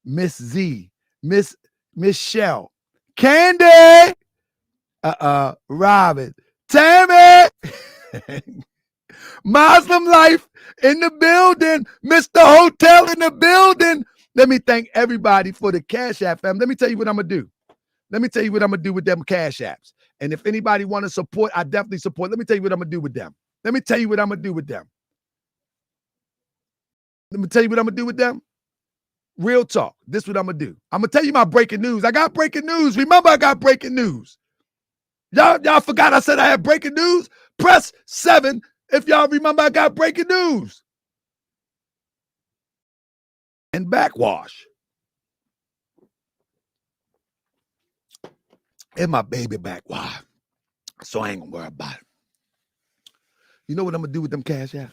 Speaker 1: Miss Z, Miss Shell, Candy, Robin, Tammy, Muslim Life in the building, Mr. Hotel in the building. Let me thank everybody for the Cash App, fam. Let me tell you what I'm going to do. Let me tell you what I'm going to do with them Cash Apps. And if anybody want to support, I definitely support. Let me tell you what I'm going to do with them. Real talk. This is what I'm going to do. I'm going to tell you my breaking news. I got breaking news. Remember, I got breaking news. Y'all forgot I said I had breaking news? Press 7 if y'all remember I got breaking news. And backwash. And my baby backwash. So I ain't going to worry about it. You know what I'm going to do with them Cash Apps?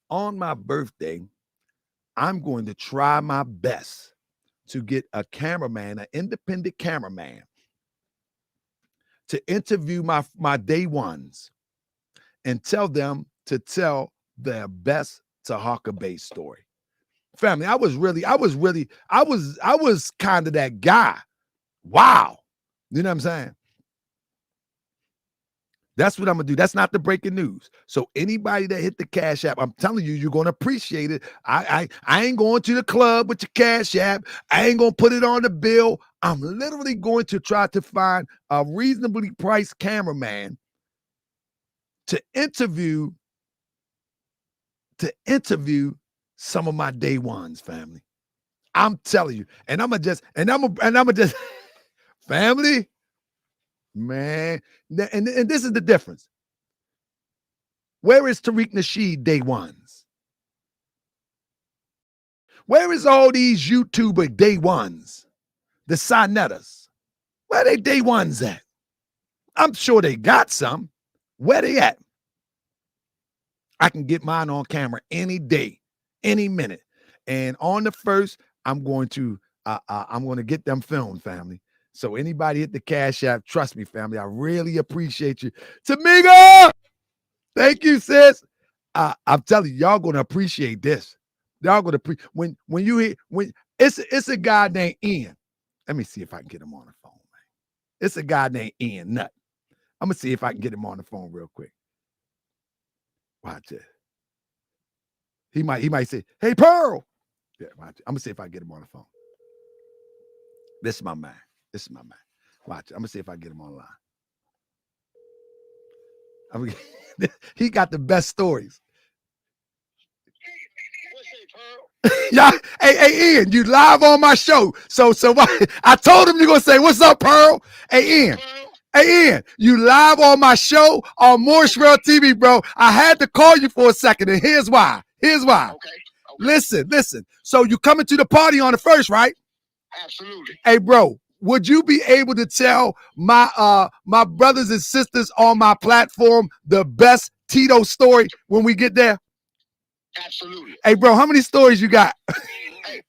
Speaker 1: On my birthday, I'm going to try my best to get a cameraman, an independent cameraman, to interview my day ones and tell them to tell their best Tahaka Bay story. Family, I was kind of that guy. Wow. You know what I'm saying? That's what I'm gonna do. That's not the breaking news. So anybody that hit the Cash App, I'm telling you, you're gonna appreciate it. I ain't going to the club with your Cash App. I ain't gonna put it on the bill. I'm literally going to try to find a reasonably priced cameraman to interview some of my day ones, family. I'm telling you, and I'm gonna just family, man. And this is the difference. Where is Tariq Nasheed day ones? Where is all these YouTuber day ones? The Sinettas? Where they day ones at? I'm sure they got some. Where they at? I can get mine on camera any day, any minute. And on the first, I'm going to get them filmed, family. So anybody hit the Cash App, trust me, family. I really appreciate you. Tamika, thank you, sis. I'm telling you, y'all gonna appreciate this. Y'all gonna when you hear when it's a guy named Ian. Let me see if I can get him on the phone, man. It's a guy named Ian Nutt. I'm gonna see if I can get him on the phone real quick. Watch it. He might say, "Hey, Pearl." Yeah, watch it. I'm gonna see if I can get him on the phone. This is my man. Watch it. I'm gonna see if I can get him online. He got the best stories. Yeah, hey, Ian, you live on my show. So I told him you're gonna say, "What's up, Pearl?" Hey, Ian, you live on my show on Morrisville TV, bro. I had to call you for a second, and here's why. Okay. Listen. So you coming to the party on the first, right?
Speaker 5: Absolutely.
Speaker 1: Hey, bro, would you be able to tell my my brothers and sisters on my platform the best Tito story when we get there?
Speaker 5: Absolutely.
Speaker 1: Hey, bro, how many stories you got?
Speaker 5: hey,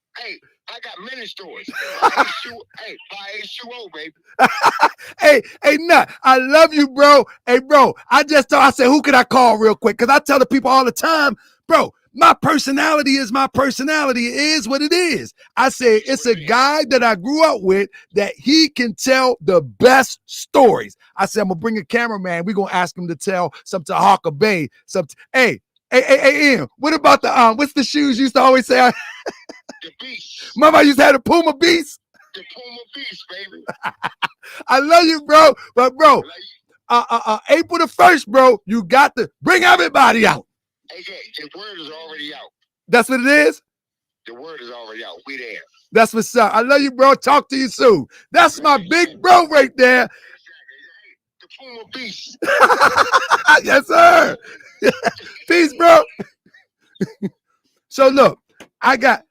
Speaker 5: I got many stories. By H2O, baby.
Speaker 1: Hey, Nut, I love you, bro. Hey, bro, I said, who could I call real quick? Because I tell the people all the time, bro, my personality is my personality. It is what it is. I say it's a guy that I grew up with that he can tell the best stories. I said, I'm going to bring a cameraman. We're going to ask him to tell some Tahaka Bay. Hey, Ian, what about the, what's the shoes you used to always say?
Speaker 5: The Beast.
Speaker 1: Mama used to have the Puma Beast.
Speaker 5: The Puma Beast, baby.
Speaker 1: I love you, bro. But, bro, April the 1st, bro, you got to bring everybody out.
Speaker 5: Hey, the word is already out.
Speaker 1: That's what it is?
Speaker 5: The word is already out. We there.
Speaker 1: That's what's up. I love you, bro. Talk to you soon. That's my big bro right there.
Speaker 5: The Puma Beast.
Speaker 1: Yes, sir. Peace, bro. So look, I got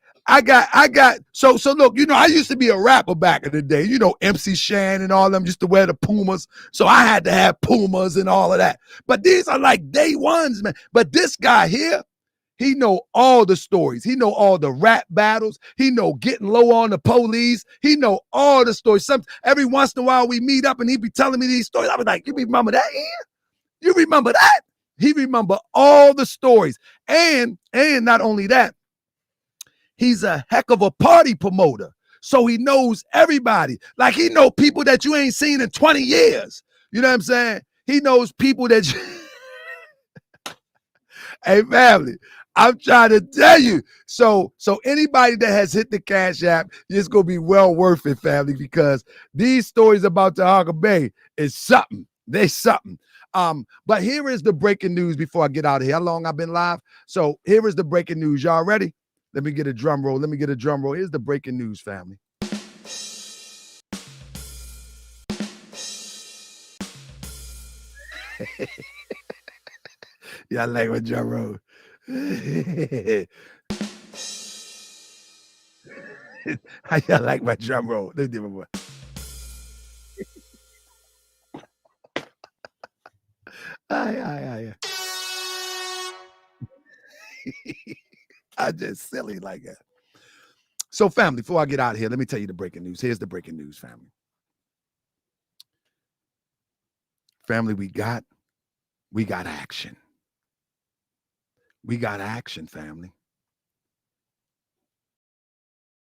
Speaker 1: so look, you know, I used to be a rapper back in the day. You know, MC Shan and all them used to wear the Pumas. So I had to have Pumas and all of that. But these are like day ones, man. But this guy here, he know all the stories. He know all the rap battles. He know getting low on the police. He know all the stories. Every once in a while we meet up and he be telling me these stories. I was like, you remember that, Ian? You remember that? He remember all the stories. And not only that, he's a heck of a party promoter. So he knows everybody. Like he know people that you ain't seen in 20 years. You know what I'm saying? He knows people that you... Hey, family, I'm trying to tell you. So anybody that has hit the Cash App, it's going to be well worth it, family, because these stories about Tahaka Bay is something. They're something. But here is the breaking news before I get out of here. How long I've been live? So here is the breaking news. Y'all ready? Let me get a drum roll. Here's the breaking news, family. Yeah, I like my drum roll. How y'all like my drum roll? Let me do my Aye. I'm just silly like that. So, family, before I get out of here, let me tell you the breaking news. Here's the breaking news, family. Family, we got action. We got action, family.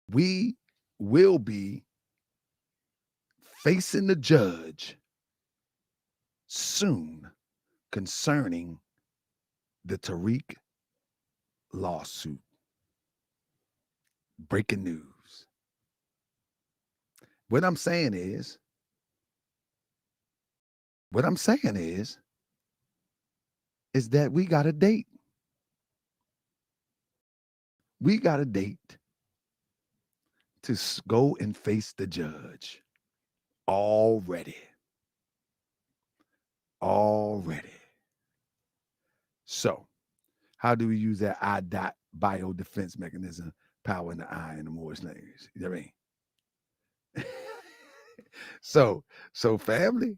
Speaker 1: We will be facing the judge soon concerning the Tariq lawsuit. Breaking news. What I'm saying is that we got a date. We got a date to go and face the judge already. So, how do we use that I-dot bio defense mechanism, power in the eye in the Morse language? You know what I mean? So family,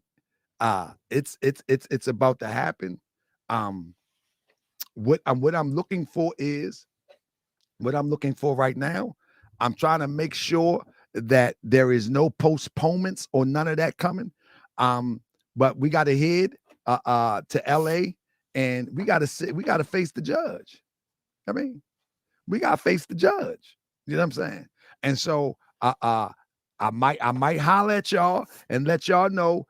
Speaker 1: it's about to happen. What I'm looking for right now, I'm trying to make sure that there is no postponements or none of that coming. But we got to head to LA, and we got to face the judge. I mean, we got to face the judge. You know what I'm saying? And so I might holler at y'all and let y'all know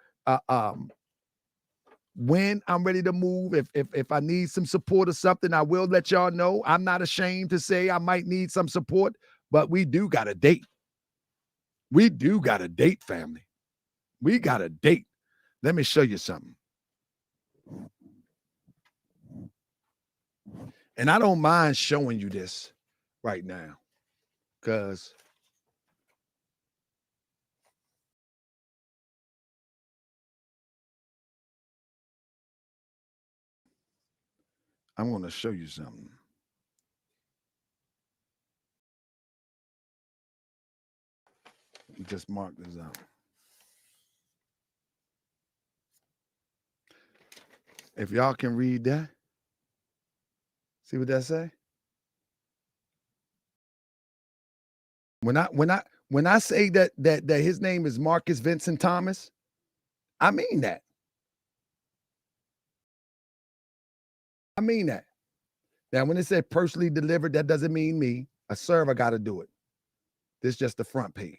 Speaker 1: when I'm ready to move. If I need some support or something, I will let y'all know. I'm not ashamed to say I might need some support, but we do got a date. We do got a date, family. We got a date. Let me show you something. And I don't mind showing you this right now, because I'm going to show you something. Just mark this out. If y'all can read that, see what that say? When I say that his name is Marcus Vincent Thomas, I mean that. Now, when it said personally delivered, that doesn't mean me. A server got to do it. This is just the front page.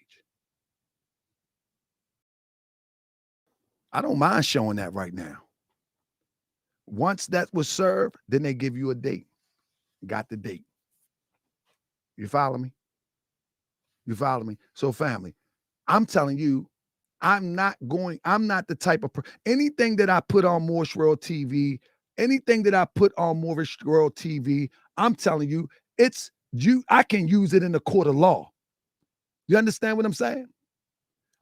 Speaker 1: I don't mind showing that right now. Once that was served, then they give you a date. Got the date. You follow me? So family, I'm telling you, I'm not the type of anything that I put on Moorish World TV, I'm telling you, I can use it in the court of law. You understand what I'm saying?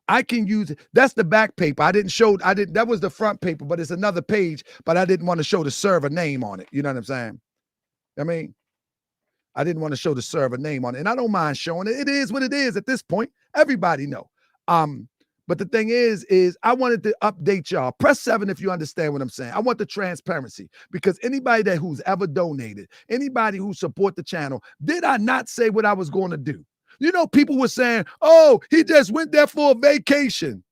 Speaker 1: I can use it. That's the back paper. That was the front paper, but it's another page, but I didn't want to show the server name on it. You know what I'm saying? I mean, I didn't want to show the server name on it, and I don't mind showing it. It is what it is at this point. Everybody know. But the thing is I wanted to update y'all. Press 7 if you understand what I'm saying. I want the transparency, because anybody who's ever donated, anybody who support the channel, did I not say what I was going to do? You know, people were saying, oh, he just went there for a vacation.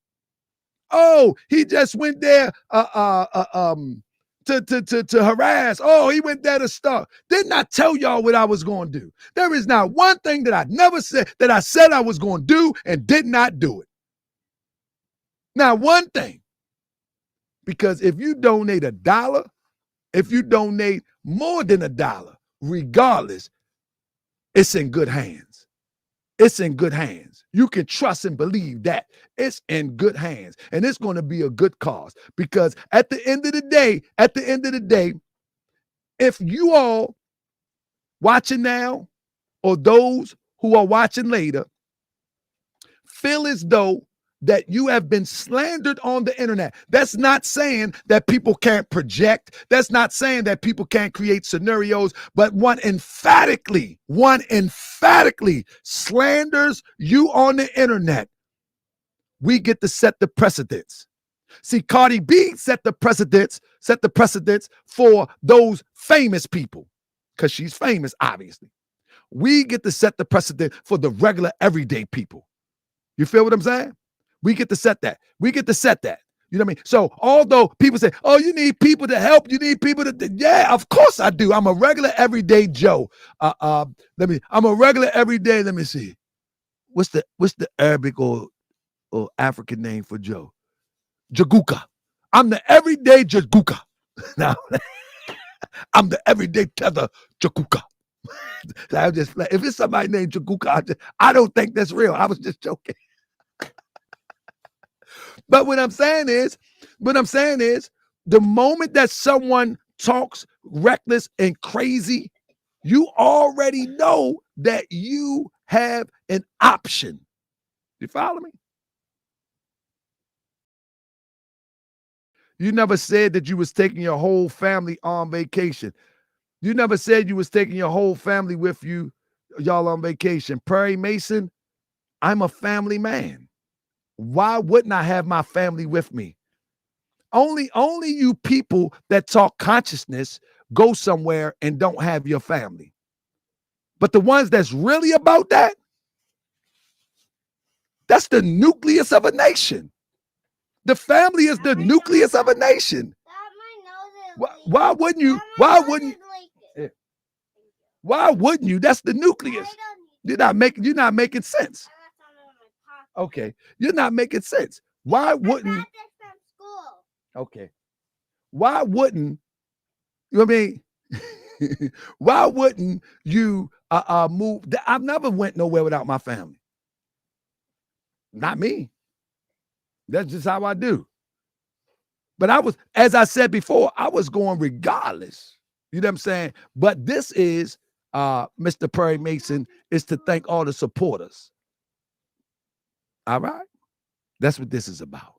Speaker 1: Oh, he just went there to harass. Oh, he went there to start. Didn't I tell y'all what I was going to do? There is not one thing that I never said that I said I was going to do and did not do it. Now, one thing, because if you donate $1, if you donate more than $1, regardless, it's in good hands. It's in good hands. You can trust and believe that it's in good hands, and it's going to be a good cause, because at the end of the day, if you all watching now or those who are watching later feel as though that you have been slandered on the internet, that's not saying that people can't project. That's not saying that people can't create scenarios, but one emphatically slanders you on the internet. We get to set the precedents. See, Cardi B set the precedents for those famous people, because she's famous, obviously. We get to set the precedent for the regular everyday people. You feel what I'm saying? We get to set that. You know what I mean? So although people say, oh, you need people to help, you need people to, yeah, of course I do. I'm a regular everyday Joe. I'm a regular everyday, let me see. What's the Arabic or African name for Joe? Jaguka. I'm the everyday Jaguka. Now, I'm the everyday tether Jaguka. I just if it's somebody named Jaguka, I don't think that's real. I was just joking. But what I'm saying is, the moment that someone talks reckless and crazy, you already know that you have an option. You follow me? You never said that you was taking your whole family on vacation. You never said you was taking your whole family with you, y'all on vacation. Perry Mason, I'm a family man. Why wouldn't I have my family with me? Only you people that talk consciousness go somewhere and don't have your family. But the ones that's really about that, that's the nucleus of a nation. The family is the nucleus of a nation. Why wouldn't you? Why wouldn't you? That's the nucleus. You're not making sense. Okay. You're not making sense. Why wouldn't? Okay. Why wouldn't? You know what I mean? Why wouldn't you move? I've never went nowhere without my family. Not me. That's just how I do. But I was, as I said before, I was going regardless. You know what I'm saying? But this is Mr. Perry Mason is to thank all the supporters. All right? That's what this is about.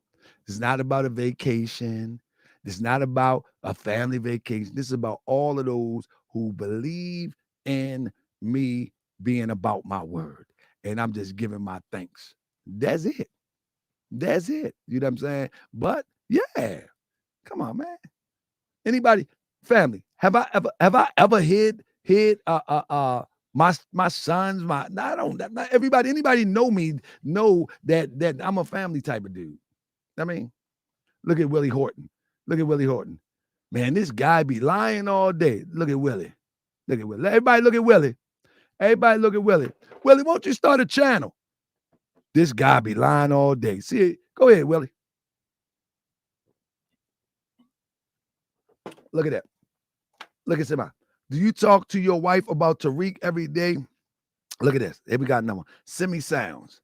Speaker 1: It's not about a vacation. It's not about a family vacation. This is about all of those who believe in me being about my word. And I'm just giving my thanks. That's it. That's it. You know what I'm saying? But yeah, come on, man. Anybody, family, have I ever hid my sons, not everybody, anybody know me, know that I'm a family type of dude. I mean, look at Willie Horton. Look at Willie Horton. Man, this guy be lying all day. Look at Willie. Look at Willie. Everybody look at Willie. Everybody look at Willie. Willie, won't you start a channel? This guy be lying all day. See it? Go ahead, Willie. Look at that. Look at somebody. Do you talk to your wife about Tariq every day? Look at this. Here we got another one. Simi Sounds.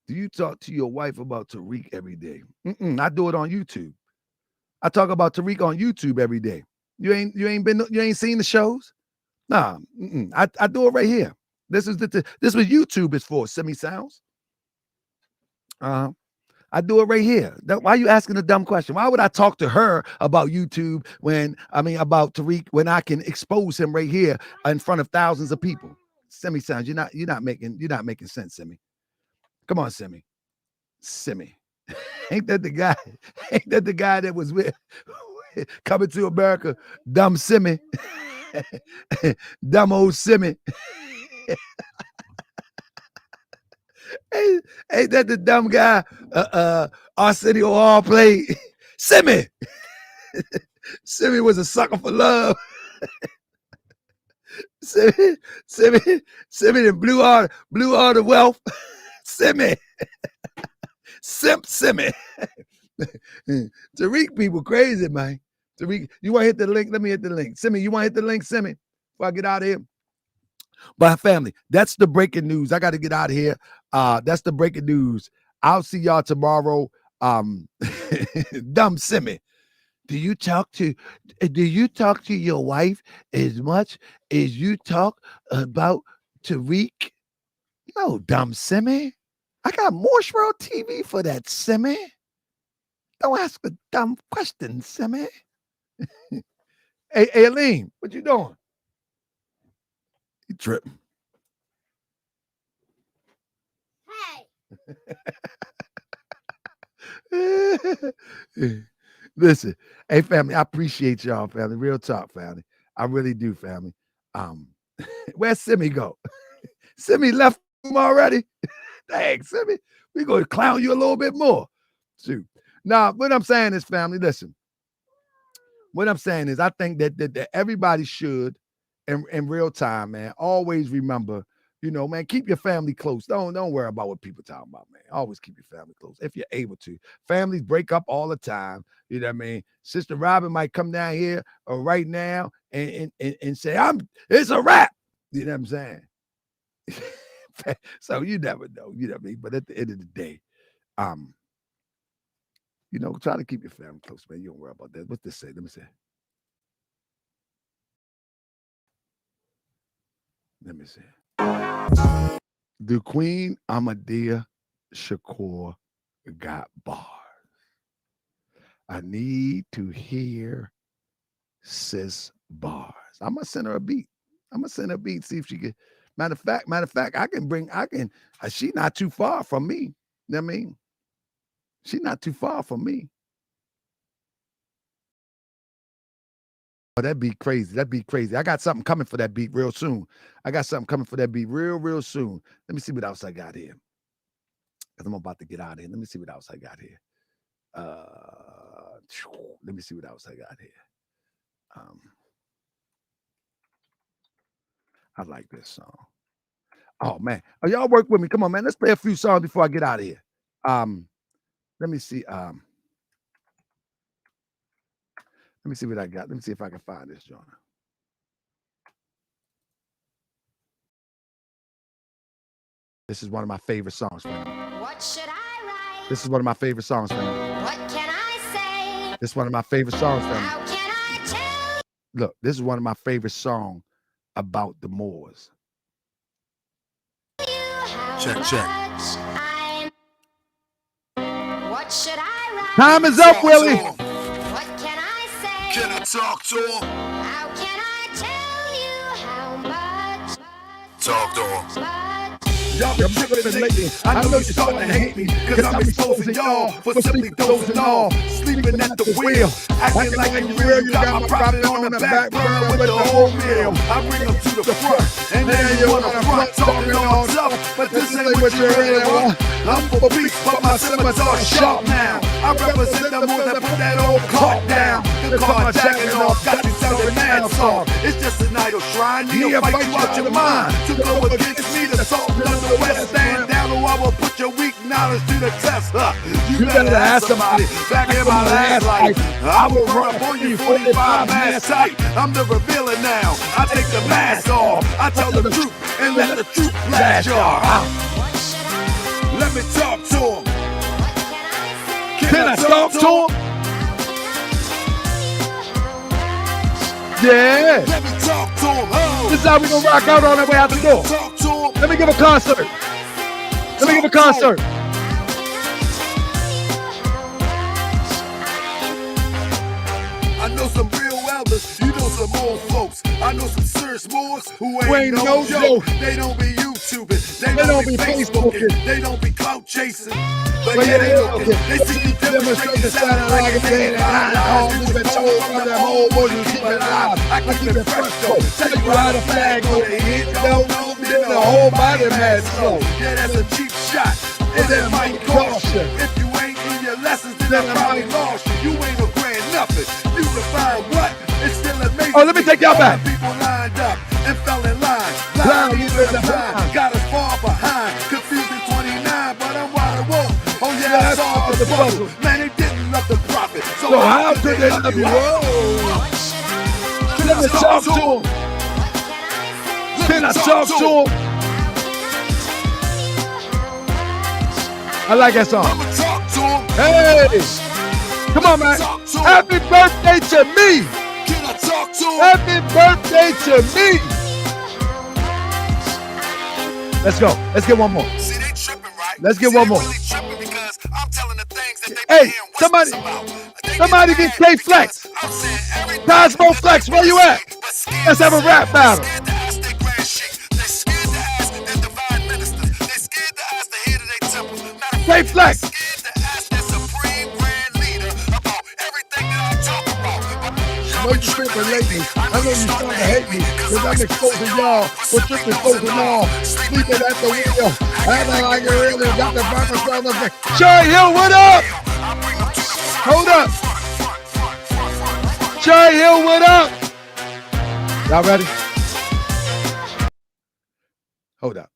Speaker 1: Do you talk to your wife about Tariq every day? I do it on YouTube. I talk about Tariq on YouTube every day. You ain't seen the shows? Nah. I do it right here. This is what YouTube is for. Simi Sounds. I do it right here. Why are you asking a dumb question? Why would I talk to her about YouTube about Tariq when I can expose him right here in front of thousands of people? Simi Sounds, you're not making sense, Simi. Come on, Simi. Simi. Ain't that the guy? Ain't that the guy that was with Coming to America? Dumb Simi. Dumb old Simi. Ain't that the dumb guy Arsenio Hall played? Simi. Simi was a sucker for love. Simi and blew all the wealth. Simi. Simp Simi. Tariq people crazy, man. Tariq, you want to hit the link? Let me hit the link. Simi, you want to hit the link, Simi? Before I get out of here. But family, that's the breaking news. I got to get out of here. That's the breaking news. I'll see y'all tomorrow. Dumb Simi. Do you talk to your wife as much as you talk about Tariq? No, dumb Simi. I got Morse World TV for that, Simi. Don't ask a dumb question, Simi. Hey, Aileen, what you doing? You tripping.
Speaker 4: Hey.
Speaker 1: Listen, hey family, I appreciate y'all, family. Real talk, family. I really do, family. Where's Simi go? Simi left him already. Dang, Simi, we gonna clown you a little bit more. Shoot. Now, what I'm saying is, family, listen. What I'm saying is, I think that everybody should, in real time, man, always remember You know, man, keep your family close. Don't worry about what people talking about, man. Always keep your family close if you're able to. Families break up all the time. You know what I mean? Sister Robin might come down here right now and say, it's a wrap. You know what I'm saying? So you never know. You know what I mean? But at the end of the day, you know, try to keep your family close, man. You don't worry about that. What's this say? Let me see. Let me see. The Queen Amadea Shakur got bars. I need to hear sis bars. I'm gonna send her a beat. See if she can. Matter of fact, she not too far from me. You know what I mean? She's not too far from me. Oh, that'd be crazy. I got something coming for that beat real soon. Real soon. Let me see what else I got here. Because I'm about to get out of here. Let me see what else I got here. I like this song. Oh, man. Oh, y'all work with me. Come on, man. Let's play a few songs before I get out of here. Let me see. Let me see what I got. Let me see if I can find this, Jonah. This is one of my favorite songs, man.
Speaker 6: What should I write?
Speaker 1: This is one of my favorite songs, man.
Speaker 6: What can I say?
Speaker 1: This is one of my favorite songs, man.
Speaker 6: How can I tell
Speaker 1: Look, this is one of my favorite songs about the Moors.
Speaker 6: you how
Speaker 3: Check.
Speaker 6: much I'm... What should I write?
Speaker 1: Time is up, Willie.
Speaker 6: What can I say?
Speaker 3: Can I talk to him?
Speaker 6: How can I tell you how much?
Speaker 3: Talk to him.
Speaker 1: Y'all been tripping lately. I know you're starting to hate me, cause I'm exposing y'all for simply dozing off, sleeping at the wheel, acting like you real. You got my profit on the back burner with the whole meal. I bring them to the front, and then you on the front talking all tough, but this ain't what you really want. I'm for beats, but my scimitar's sharp now. I represent the ones that put that old cart down. The carjacking off, got you sounding ass off. It's just an idle shrine, you fight you out your mind. To go against me, the salt none the West, stand down or I will put your weak knowledge to the test. You better ask somebody back in my last life. I will run up on you 45 mass tight. I'm the revealer now. I take the mask off. I tell the truth and let the truth blast y'all.
Speaker 6: What should I
Speaker 3: Let me talk to him.
Speaker 1: Can I talk to him? Yeah.
Speaker 3: Let me talk to him. Oh.
Speaker 1: This is how we gonna rock out on our way out the door.
Speaker 3: Talk to him.
Speaker 1: Let me give a concert.
Speaker 3: I know some real elders, you know some old folks. I know some serious Moors who ain't
Speaker 1: no
Speaker 3: no
Speaker 1: joke.
Speaker 3: joke. They don't be YouTubing, they
Speaker 1: don't
Speaker 3: don't
Speaker 1: be
Speaker 3: be
Speaker 1: Facebooking.
Speaker 3: Facebooking, they don't be clout chasing. But
Speaker 1: But
Speaker 3: yeah, they
Speaker 1: yeah,
Speaker 3: looking.
Speaker 1: okay.
Speaker 3: They see you demonstrating, sounding like a man.
Speaker 1: All you've been told from them old boys, you keep it alive.
Speaker 3: I keep it fresh though.
Speaker 1: Tell you how the flag go. They hit, don't know, then the whole body mad slow.
Speaker 3: Yeah, that's a cheap shot, and that might cost you. If you ain't in your lessons, then I probably lost you. You ain't a grand nothing. You define what? It's still amazing.
Speaker 1: Oh, let me take y'all back.
Speaker 3: People lined up and fell in line.
Speaker 1: Blind
Speaker 3: Blind
Speaker 1: leaders
Speaker 3: leaders
Speaker 1: are
Speaker 3: blind.
Speaker 1: blind.
Speaker 3: Got us far behind. Confusing 29, but I'm wide awoke. Oh yeah, I solved the puzzle. Man, they didn't love the prophet.
Speaker 1: So how could they love you? Whoa.
Speaker 6: What should I
Speaker 1: Let me talk to him. Can I talk to him? I like that song.
Speaker 3: I'ma talk to him.
Speaker 1: Hey, come on, man. Happy birthday to me.
Speaker 3: Can I talk to him?
Speaker 1: Happy birthday to me. Let's go. Let's get one more.
Speaker 3: See, they tripping, right?
Speaker 1: Let's get
Speaker 3: See,
Speaker 1: one
Speaker 3: they
Speaker 1: more.
Speaker 3: Really tripping because I'm telling the things that they
Speaker 1: Hey,
Speaker 3: be hearing
Speaker 1: somebody-
Speaker 3: whispers about. They
Speaker 1: somebody
Speaker 3: get
Speaker 1: get
Speaker 3: mad
Speaker 1: K-Flex.
Speaker 3: because I'm saying everything
Speaker 1: Cosmo
Speaker 3: that
Speaker 1: Flex,
Speaker 3: they
Speaker 1: where you
Speaker 3: say,
Speaker 1: at?
Speaker 3: but scared
Speaker 1: Let's
Speaker 3: to
Speaker 1: have a
Speaker 3: say.
Speaker 1: rap battle.
Speaker 3: They scared to ask their grand sheik. They scared to ask their divine ministers. They scared to ask the head of their temple. Matter of fact,
Speaker 1: K-Flex.
Speaker 3: they scared to ask their supreme grand leader about everything that I talk about.
Speaker 1: I know you tripping lately. I know you starting to hate me. Cause I'm exposing y'all for tripping folks and all. Sleeping at the wheel. Acting like you really got the farmer's on the thing. Cherry Hill, what up? Hold up. Cherry Hill, what up? Y'all ready? Hold up.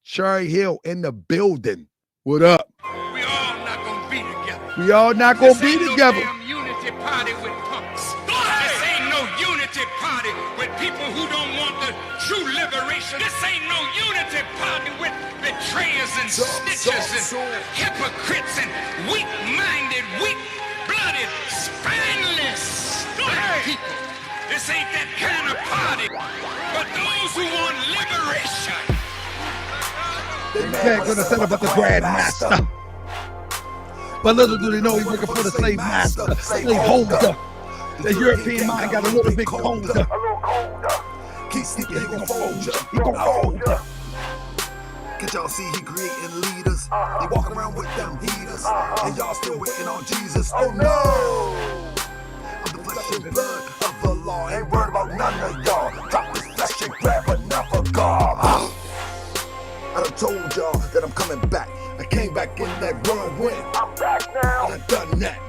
Speaker 1: Cherry Hill in the building. What up?
Speaker 7: We all not gonna be together.
Speaker 1: We all not gonna
Speaker 7: This
Speaker 1: be
Speaker 7: ain't
Speaker 1: together.
Speaker 7: No damn unity party with punks. This ain't no unity party with people who don't want the true liberation. This ain't no unity party with betrayers and snitches and hypocrites and weak-minded, weak-blooded, spineless black people. This ain't that kind of party. But those who want liberation.
Speaker 1: They're gonna set up at the Grandmaster. But little do they know he's looking for the slave master, slave holder. The European mind got a little bit colder.
Speaker 3: Keep sleeping, he gon' fold ya. He gon' fold ya. Can y'all see he creating leaders? They walking around with them heaters. And y'all still waiting on Jesus. Oh no! I'm the flesh and blood of the law. Ain't worried about none of y'all. Drop this flesh and grab enough of God. I done told y'all that I'm coming back. I came back in that whirlwind. I'm back now. I done that.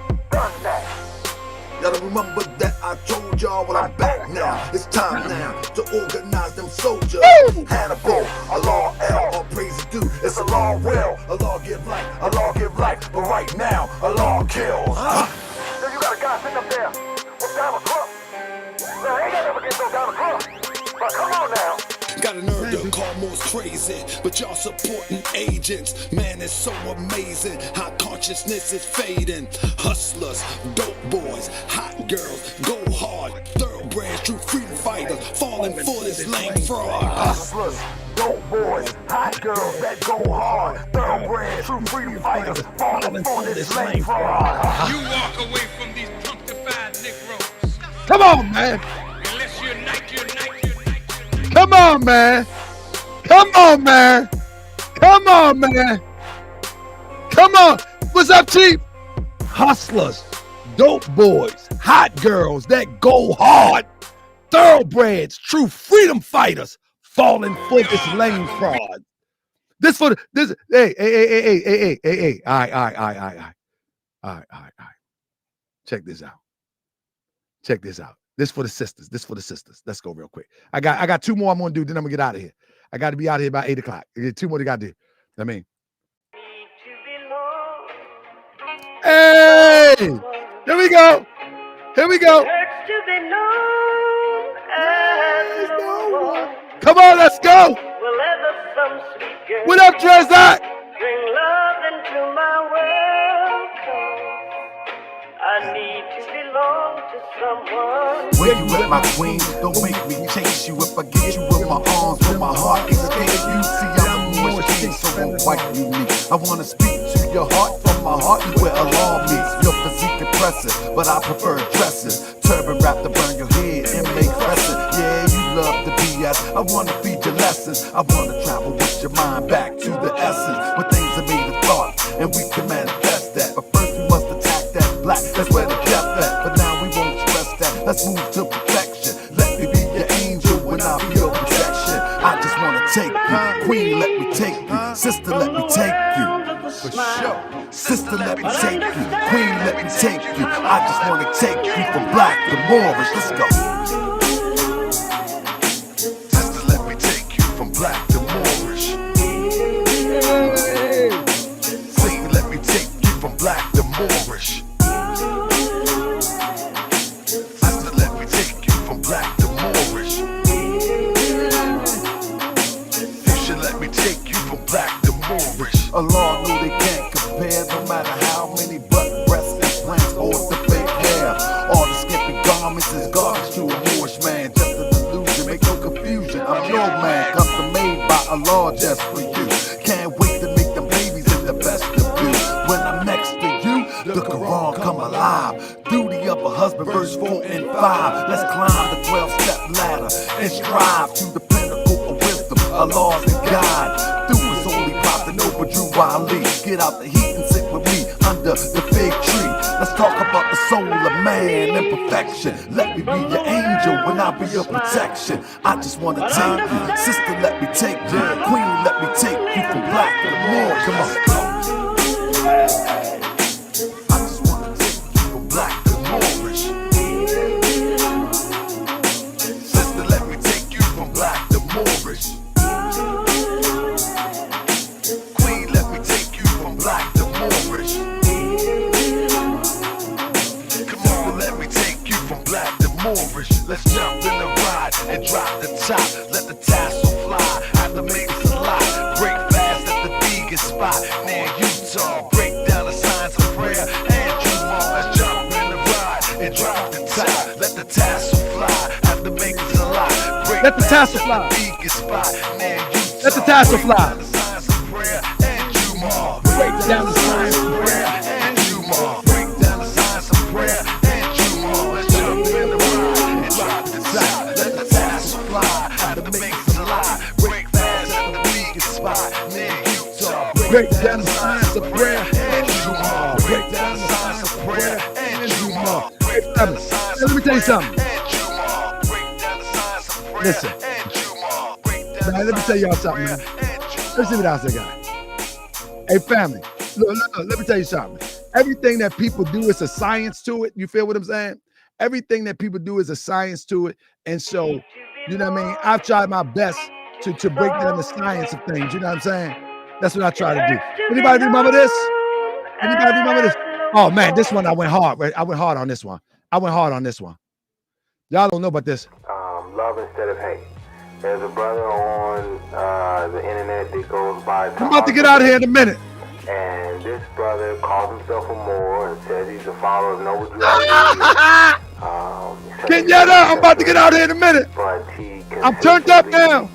Speaker 3: Y'all don't remember that I told y'all, well I'm back now. It's time now to organize them soldiers. Hannibal, a law L, all praise is due. It's a law will, a law give life, but right now, a law kills.
Speaker 8: Then you got a guy sitting up there with Donald Trump. Now, ain't gonna never get no Donald Trump. But come on now.
Speaker 3: Got a nerve to call most crazy, but y'all supporting agents. Man, it's so amazing how consciousness is fading. Hustlers, dope boys, hot girls, go hard. Thoroughbreds, true freedom fighters, falling for this lame fraud.
Speaker 8: Hustlers, dope boys, hot girls that go hard. Thoroughbreds, true freedom fighters, falling for this lame fraud.
Speaker 7: You walk away from these punctified Negroes.
Speaker 1: Come on, man.
Speaker 7: Unless you unite.
Speaker 1: Come on, man. Come on, man. Come on, man. Come on. What's up, Chief? Hustlers, dope boys, hot girls that go hard, thoroughbreds, true freedom fighters, falling for this lame fraud. This. Hey. All right. Check this out. This for the sisters. Let's go real quick. I got two more I'm gonna do, then I'm gonna get out of here. I gotta be out of here by 8 o'clock. Two more to gotta do. I mean. Hey! Here we go. Come on, let's go. What up, Dresdot?
Speaker 9: Bring love into my world, 'cause I need to belong to someone.
Speaker 3: Where you at, my queen? Don't make me chase you. If I get you with my arms, with my heart escape you. See, I'm a more king, so won't quite unique. I wanna speak to your heart from my heart is where Allah meets. Your physique impressive, but I prefer dresses. Turban wrap to burn your head and make crescent. Yeah, you love the BS. I wanna feed your lessons. I wanna travel with your mind back to the essence. When things are made of thought, and we can manifest that. But first we must attack that black. That's where the death at. But now we won't stress that. Let's move to perfection. Let me be your angel when I be your protection. I just wanna take you, queen. Let me take you, sister. Let me take you. For sure, sister. Let me take you, queen. Let me take you. I just wanna take you from black to Moorish. Let's go. Sister, let me take you from black to Moorish. Sing, let me take you from black to Moorish. Sister, let me take you from black to Moorish. You should let me take you from black to Moorish. Allah knew they can't compare, no matter how many butt breasts, implants, or the fake hair. All the skimpy garments is garbage to a Moorish man. Just a delusion, make no confusion. I'm your man, custom made by Allah just for you. Can't wait to make them babies in the best of you. When I'm next to you, the Quran come alive. Duty of a husband, verse 4 and 5. Let's climb the 12-step ladder and strive to the pinnacle of wisdom. Allah's the guide. Through his holy prophet, Noble Drew Ali. Get out the heat and sit with me under the fig tree. Let's talk about the soul of man and perfection. Let me be your angel when I be your protection. I just wanna take you, sister. Let me take you, queen. Let me take you from black to more. Come on. I just wanna take you from black to Moorish. Sister, let me take you from black to Moorish. spot near Utah. Break down the signs of prayer and Jumal. Let's jump in the ride and drop the top. Let the tassel fly. Have to make it a lot. Break
Speaker 1: Let the tassel
Speaker 3: down
Speaker 1: fly.
Speaker 3: the beacon spot near Utah.
Speaker 1: Let the tassel
Speaker 3: Break
Speaker 1: fly.
Speaker 3: down the signs of prayer and Jumal.
Speaker 1: Break down the signs of
Speaker 3: prayer and Jumal. Break down the signs of prayer and Jumal. Let's jump in the ride and drop the top. Let the tassel fly. Have to make it a lot. Break fast at the beacon spot near Utah.
Speaker 1: Break down the signs of prayer.
Speaker 3: and Jumal. Break down the signs of prayer and Jumal. Break down the signs
Speaker 1: Let me tell you something.
Speaker 3: and Jumal. Break down the signs of prayer
Speaker 1: Listen.
Speaker 3: and Jumal. Break down
Speaker 1: Now, let me tell y'all something, man. Let's see what else I got. Hey, family, look, let me tell you something. Everything that people do is a science to it. You feel what I'm saying? Everything that people do is a science to it. And so, you know what I mean? I've tried my best to break down the science of things. You know what I'm saying? That's what I try to do. Anybody remember this? Anybody remember this? Oh, man, this one I went hard. Right? I went hard on this one. Y'all don't know about this.
Speaker 8: Love instead of hate. There's a brother on the internet that goes by.
Speaker 1: I'm about to get out of here in a minute.
Speaker 8: And this brother calls himself a Moor and says he's a follower of Noah Drake.
Speaker 1: Kenyatta, I'm about to get out of here in a minute.
Speaker 8: But he
Speaker 1: I'm turned up now.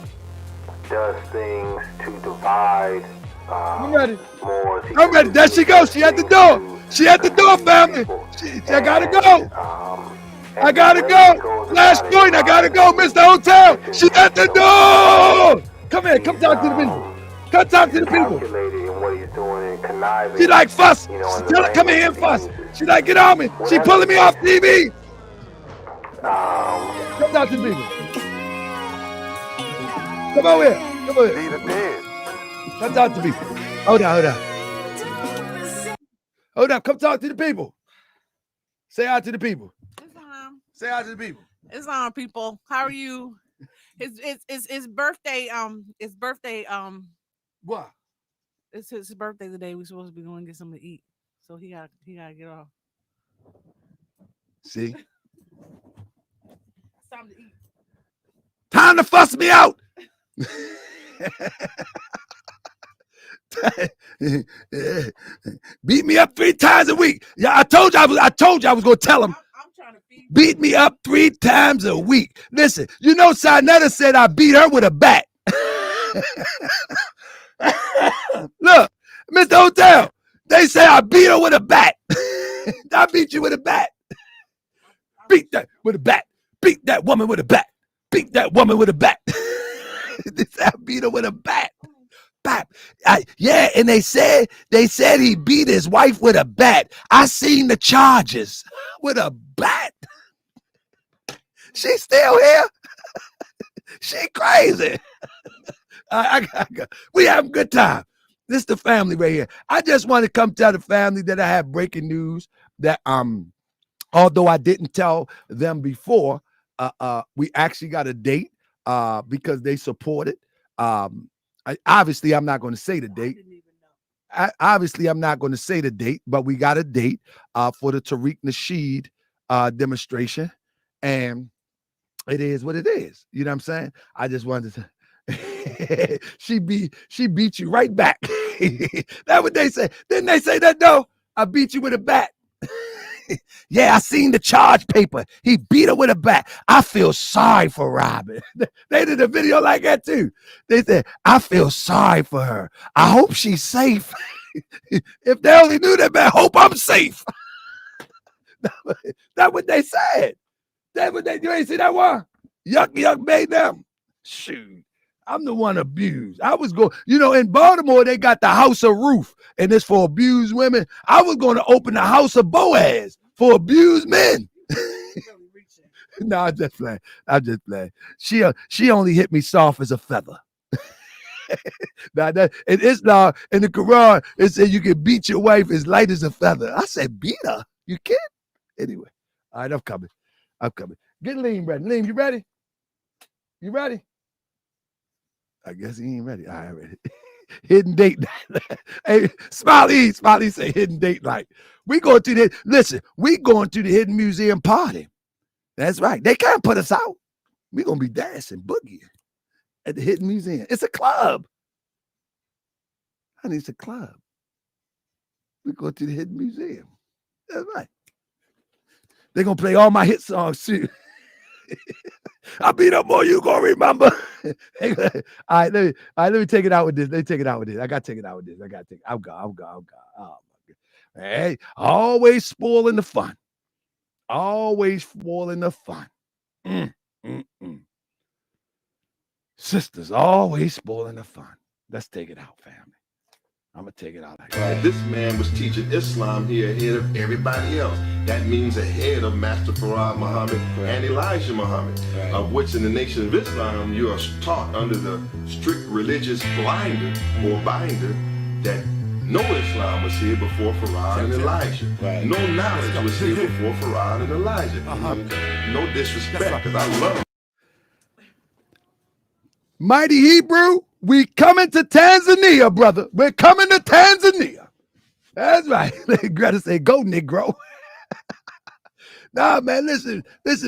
Speaker 8: does things to divide.
Speaker 1: I'm ready.
Speaker 8: Moors.
Speaker 1: I'm ready. There she goes. She at the door. She at the door, family. I gotta go. I gotta go. Last joint, I gotta go. Mr. Hotel. She at the door. Come here. Come talk to the people. Come talk to the people.
Speaker 8: Calculated in what he's doing and conniving.
Speaker 1: She like fuss.
Speaker 8: You know,
Speaker 1: She tell her, come in here and fuss. She like, get on me. She pulling me off TV. Come talk to the people. Come over here. Come over here. Come talk to the people. Hold on. Hold on. Come talk to the people. Say hi to the people. Say hi to the people.
Speaker 10: It's on, people. How are you? His birthday. His birthday.
Speaker 1: What?
Speaker 10: It's his birthday today. We're supposed to be going to get something to eat. So he gotta get off.
Speaker 1: See?
Speaker 10: It's time to eat.
Speaker 1: Time to fuss me out. Beat me up 3 times a week. Yeah, I told you I was gonna tell him.
Speaker 10: I'm trying to feed.
Speaker 1: Beat me up 3 times a week. Listen, you know Sinetta said I beat her with a bat. Look, Mr. Hotel, they say I beat her with a bat. I beat you with a bat. Beat that with a bat. Beat that woman with a bat. Beat that woman with a bat. They say I beat her with a bat. Bat. Yeah, and they said he beat his wife with a bat. I seen the charges with a bat. She's still here. She crazy. We have a good time. This is the family right here. I just want to come tell the family that I have breaking news that although I didn't tell them before, we actually got a date because they supported. Obviously, I'm not going to say the date. I'm not going to say the date, but we got a date for the Tariq Nasheed demonstration, and it is what it is. You know what I'm saying? I just wanted to. she beat you right back. That's what they say. Didn't they say that though? I beat you with a bat. Yeah, I seen the charge paper. He beat her with a bat. I feel sorry for Robin. They did a video like that too. They said, I feel sorry for her. I hope she's safe. If they only knew that, man, hope I'm safe. That's what they said. That's what you ain't see that one? Yuck made them. Shoot. I'm the one abused. I was going, in Baltimore, they got the House of Ruth, and it's for abused women. I was going to open the House of Boaz for abused men. No, I'm just playing. She only hit me soft as a feather. Now in Islam, in the Quran, it said you can beat your wife as light as a feather. I said, beat her? You can't? Anyway, all right, I'm coming. Get Lean ready. Lean, you ready? You ready? I guess he ain't ready. All right, ready. Hidden date night. Hey, Smiley say hidden date night. We going to the Hidden Museum party. That's right. They can't put us out. We're going to be dancing, boogieing at the Hidden Museum. It's a club. Honey, it's a club. We go to the Hidden Museum. That's right. They're gonna play all my hit songs too. I beat up more, you gonna remember. All right, let me take it out with this. Let me take it out with this. I gotta take it out with this. I'm gone. Oh my God. Hey, always spoiling the fun. Always spoiling the fun. Sisters always spoiling the fun. Let's take it out, family. I'm gonna take it out like that.
Speaker 11: This man was teaching Islam here ahead of everybody else. That means ahead of Master Farad Muhammad and Elijah Muhammad, of which in the Nation of Islam you are taught under the strict religious blinder or binder that no Islam was here before Farad and Elijah. No knowledge was here before Farad and Elijah. No disrespect, because I love them.
Speaker 1: Mighty Hebrew, we coming to Tanzania, brother. We're coming to Tanzania. That's right. Greta say, go, Negro. Nah, man, listen,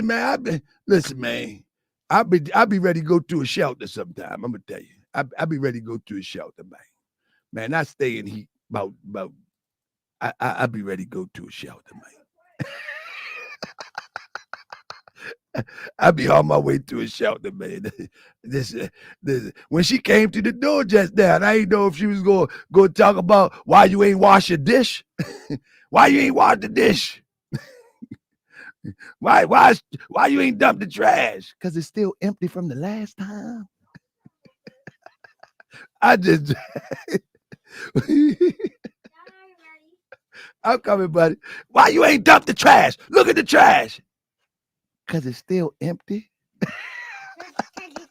Speaker 1: man. I'll be ready to go to a shelter sometime. I'm gonna tell you. I'll be ready to go to a shelter, man. Man, I stay in heat about I'll be ready to go to a shelter, man. I'll be on my way to a shelter, man. This when she came to the door just now, I didn't know if she was going to talk about why you ain't wash your dish. Why you ain't wash the dish? Why you ain't dump the trash? Because it's still empty from the last time. I just I'm coming, buddy. Why you ain't dump the trash? Look at the trash. Because it's still empty.
Speaker 4: It's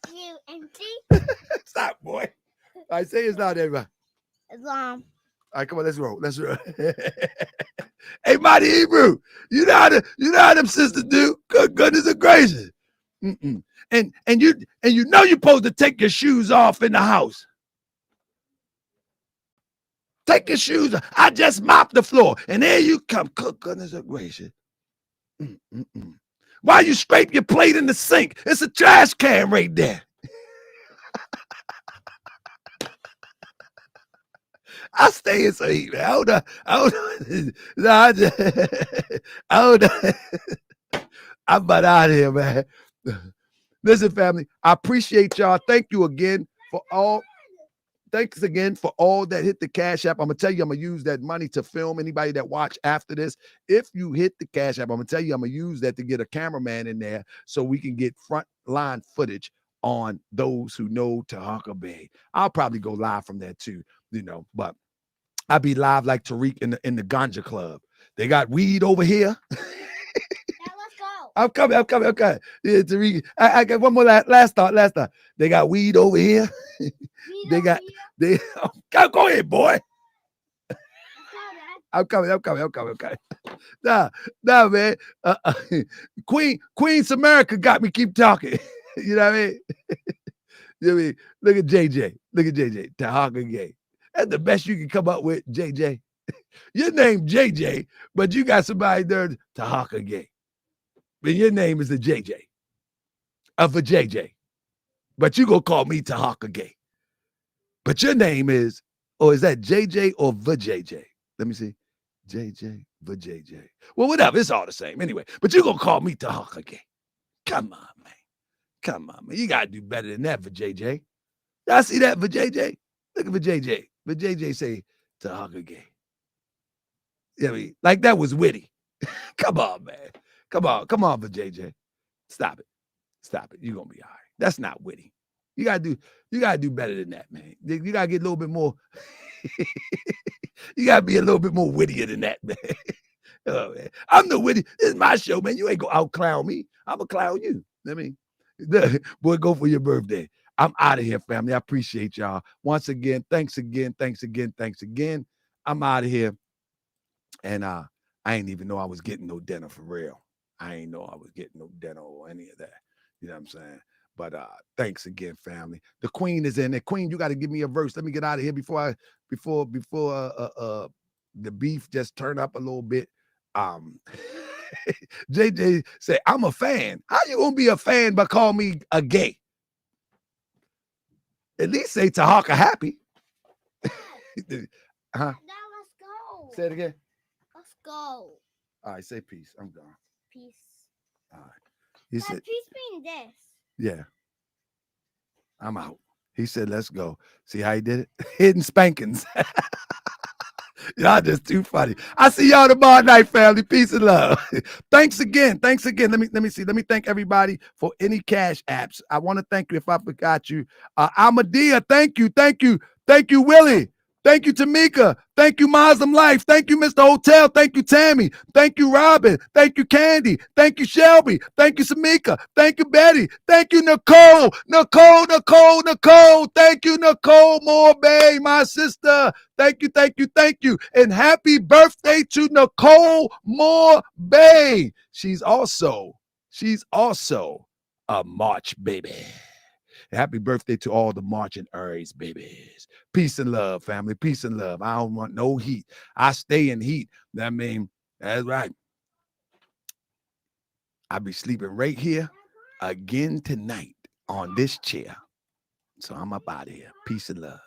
Speaker 4: still empty.
Speaker 1: Stop, boy. I say it's not everybody.
Speaker 4: Islam.
Speaker 1: All right, come on, let's roll. Let's roll. Hey, Mighty Hebrew, you know how them sisters do. Good goodness gracious. And you know you're supposed to take your shoes off in the house. Take your shoes off. I just mopped the floor, and there you come. Good goodness gracious. Why you scrape your plate in the sink? It's a trash can right there. I stay in some heat, man. Hold on. I'm about out of here, man. Listen, family, I appreciate y'all. Thank you again for all. Thanks again for all that hit the Cash App. I'm going to tell you, I'm going to use that money to film anybody that watch after this. If you hit the Cash App, I'm going to tell you, I'm going to use that to get a cameraman in there so we can get front line footage on those who know Tahaka Bay. I'll probably go live from there too, but I'll be live like Tariq in the Ganja Club. They got weed over here. I'm coming. Yeah, Tariq. I got one more last thought. They got weed over here. Go ahead, boy. I'm coming. Nah, man. Queen Samarica got me keep talking. You know what I mean? You know what I mean? Look at JJ. Tahaka Gay. That's the best you can come up with, JJ. Your name JJ, but you got somebody there, Tahaka Gay. But your name is a JJ. Of a JJ. But you gonna call me Tahaka Gay. But your name is, or is that JJ or VJJ? Let me see. JJ, VJJ. Well, whatever. It's all the same. Anyway, but you gonna call me Tahaka Gay. Come on, man. You gotta do better than that, VJJ. Y'all see that, VJJ? Look at VJJ. VJJ say Tahaka Gay. You know what I mean? Like that was witty. Come on, man. Come on, VJJ. Stop it. You're gonna be all right. That's not witty. You gotta do better than that, man. You gotta get a little bit more. You gotta be a little bit more wittier than that, man. Oh, man. I'm the witty. This is my show, man. You ain't gonna out clown me. I'm gonna clown you. I mean, boy, go for your birthday. I'm out of here, family. I appreciate y'all. Once again, thanks again. I'm out of here. And I ain't even know I was getting no dinner for real. I ain't know I was getting no dinner or any of that. You know what I'm saying? But thanks again, family. The Queen is in there. Queen, you got to give me a verse. Let me get out of here before the beef just turn up a little bit. JJ say, I'm a fan. How you gonna be a fan but call me a gay? At least say Tahaka happy.
Speaker 4: Now let's go.
Speaker 1: Say it again.
Speaker 4: Let's go.
Speaker 1: All right, say peace. I'm gone.
Speaker 4: Peace.
Speaker 1: All right. He
Speaker 4: That
Speaker 1: said,
Speaker 4: peace mean this.
Speaker 1: yeah, I'm out. He said, let's go. See how he did it? Hidden spankings. Y'all just too funny. I see y'all tomorrow night, family. Peace and love. Thanks again. Thanks again. Let me see. Let me thank everybody for any cash apps. I want to thank you if I forgot you. Amadia, thank you. Thank you. Thank you, Willie. Thank you, Tamika. Thank you, Muslim Life. Thank you, Mr. Hotel. Thank you, Tammy. Thank you, Robin. Thank you, Candy. Thank you, Shelby. Thank you, Samika. Thank you, Betty. Thank you, Nicole. Nicole. Thank you, Nicole Morbay, my sister. Thank you, thank you, thank you. And happy birthday to Nicole Morbay. She's also a March baby. Happy birthday to all the March and Aries babies. Peace and love, family. Peace and love. I don't want no heat. I stay in heat. I mean, that's right. I'll be sleeping right here again tonight on this chair. So I'm up out of here. Peace and love.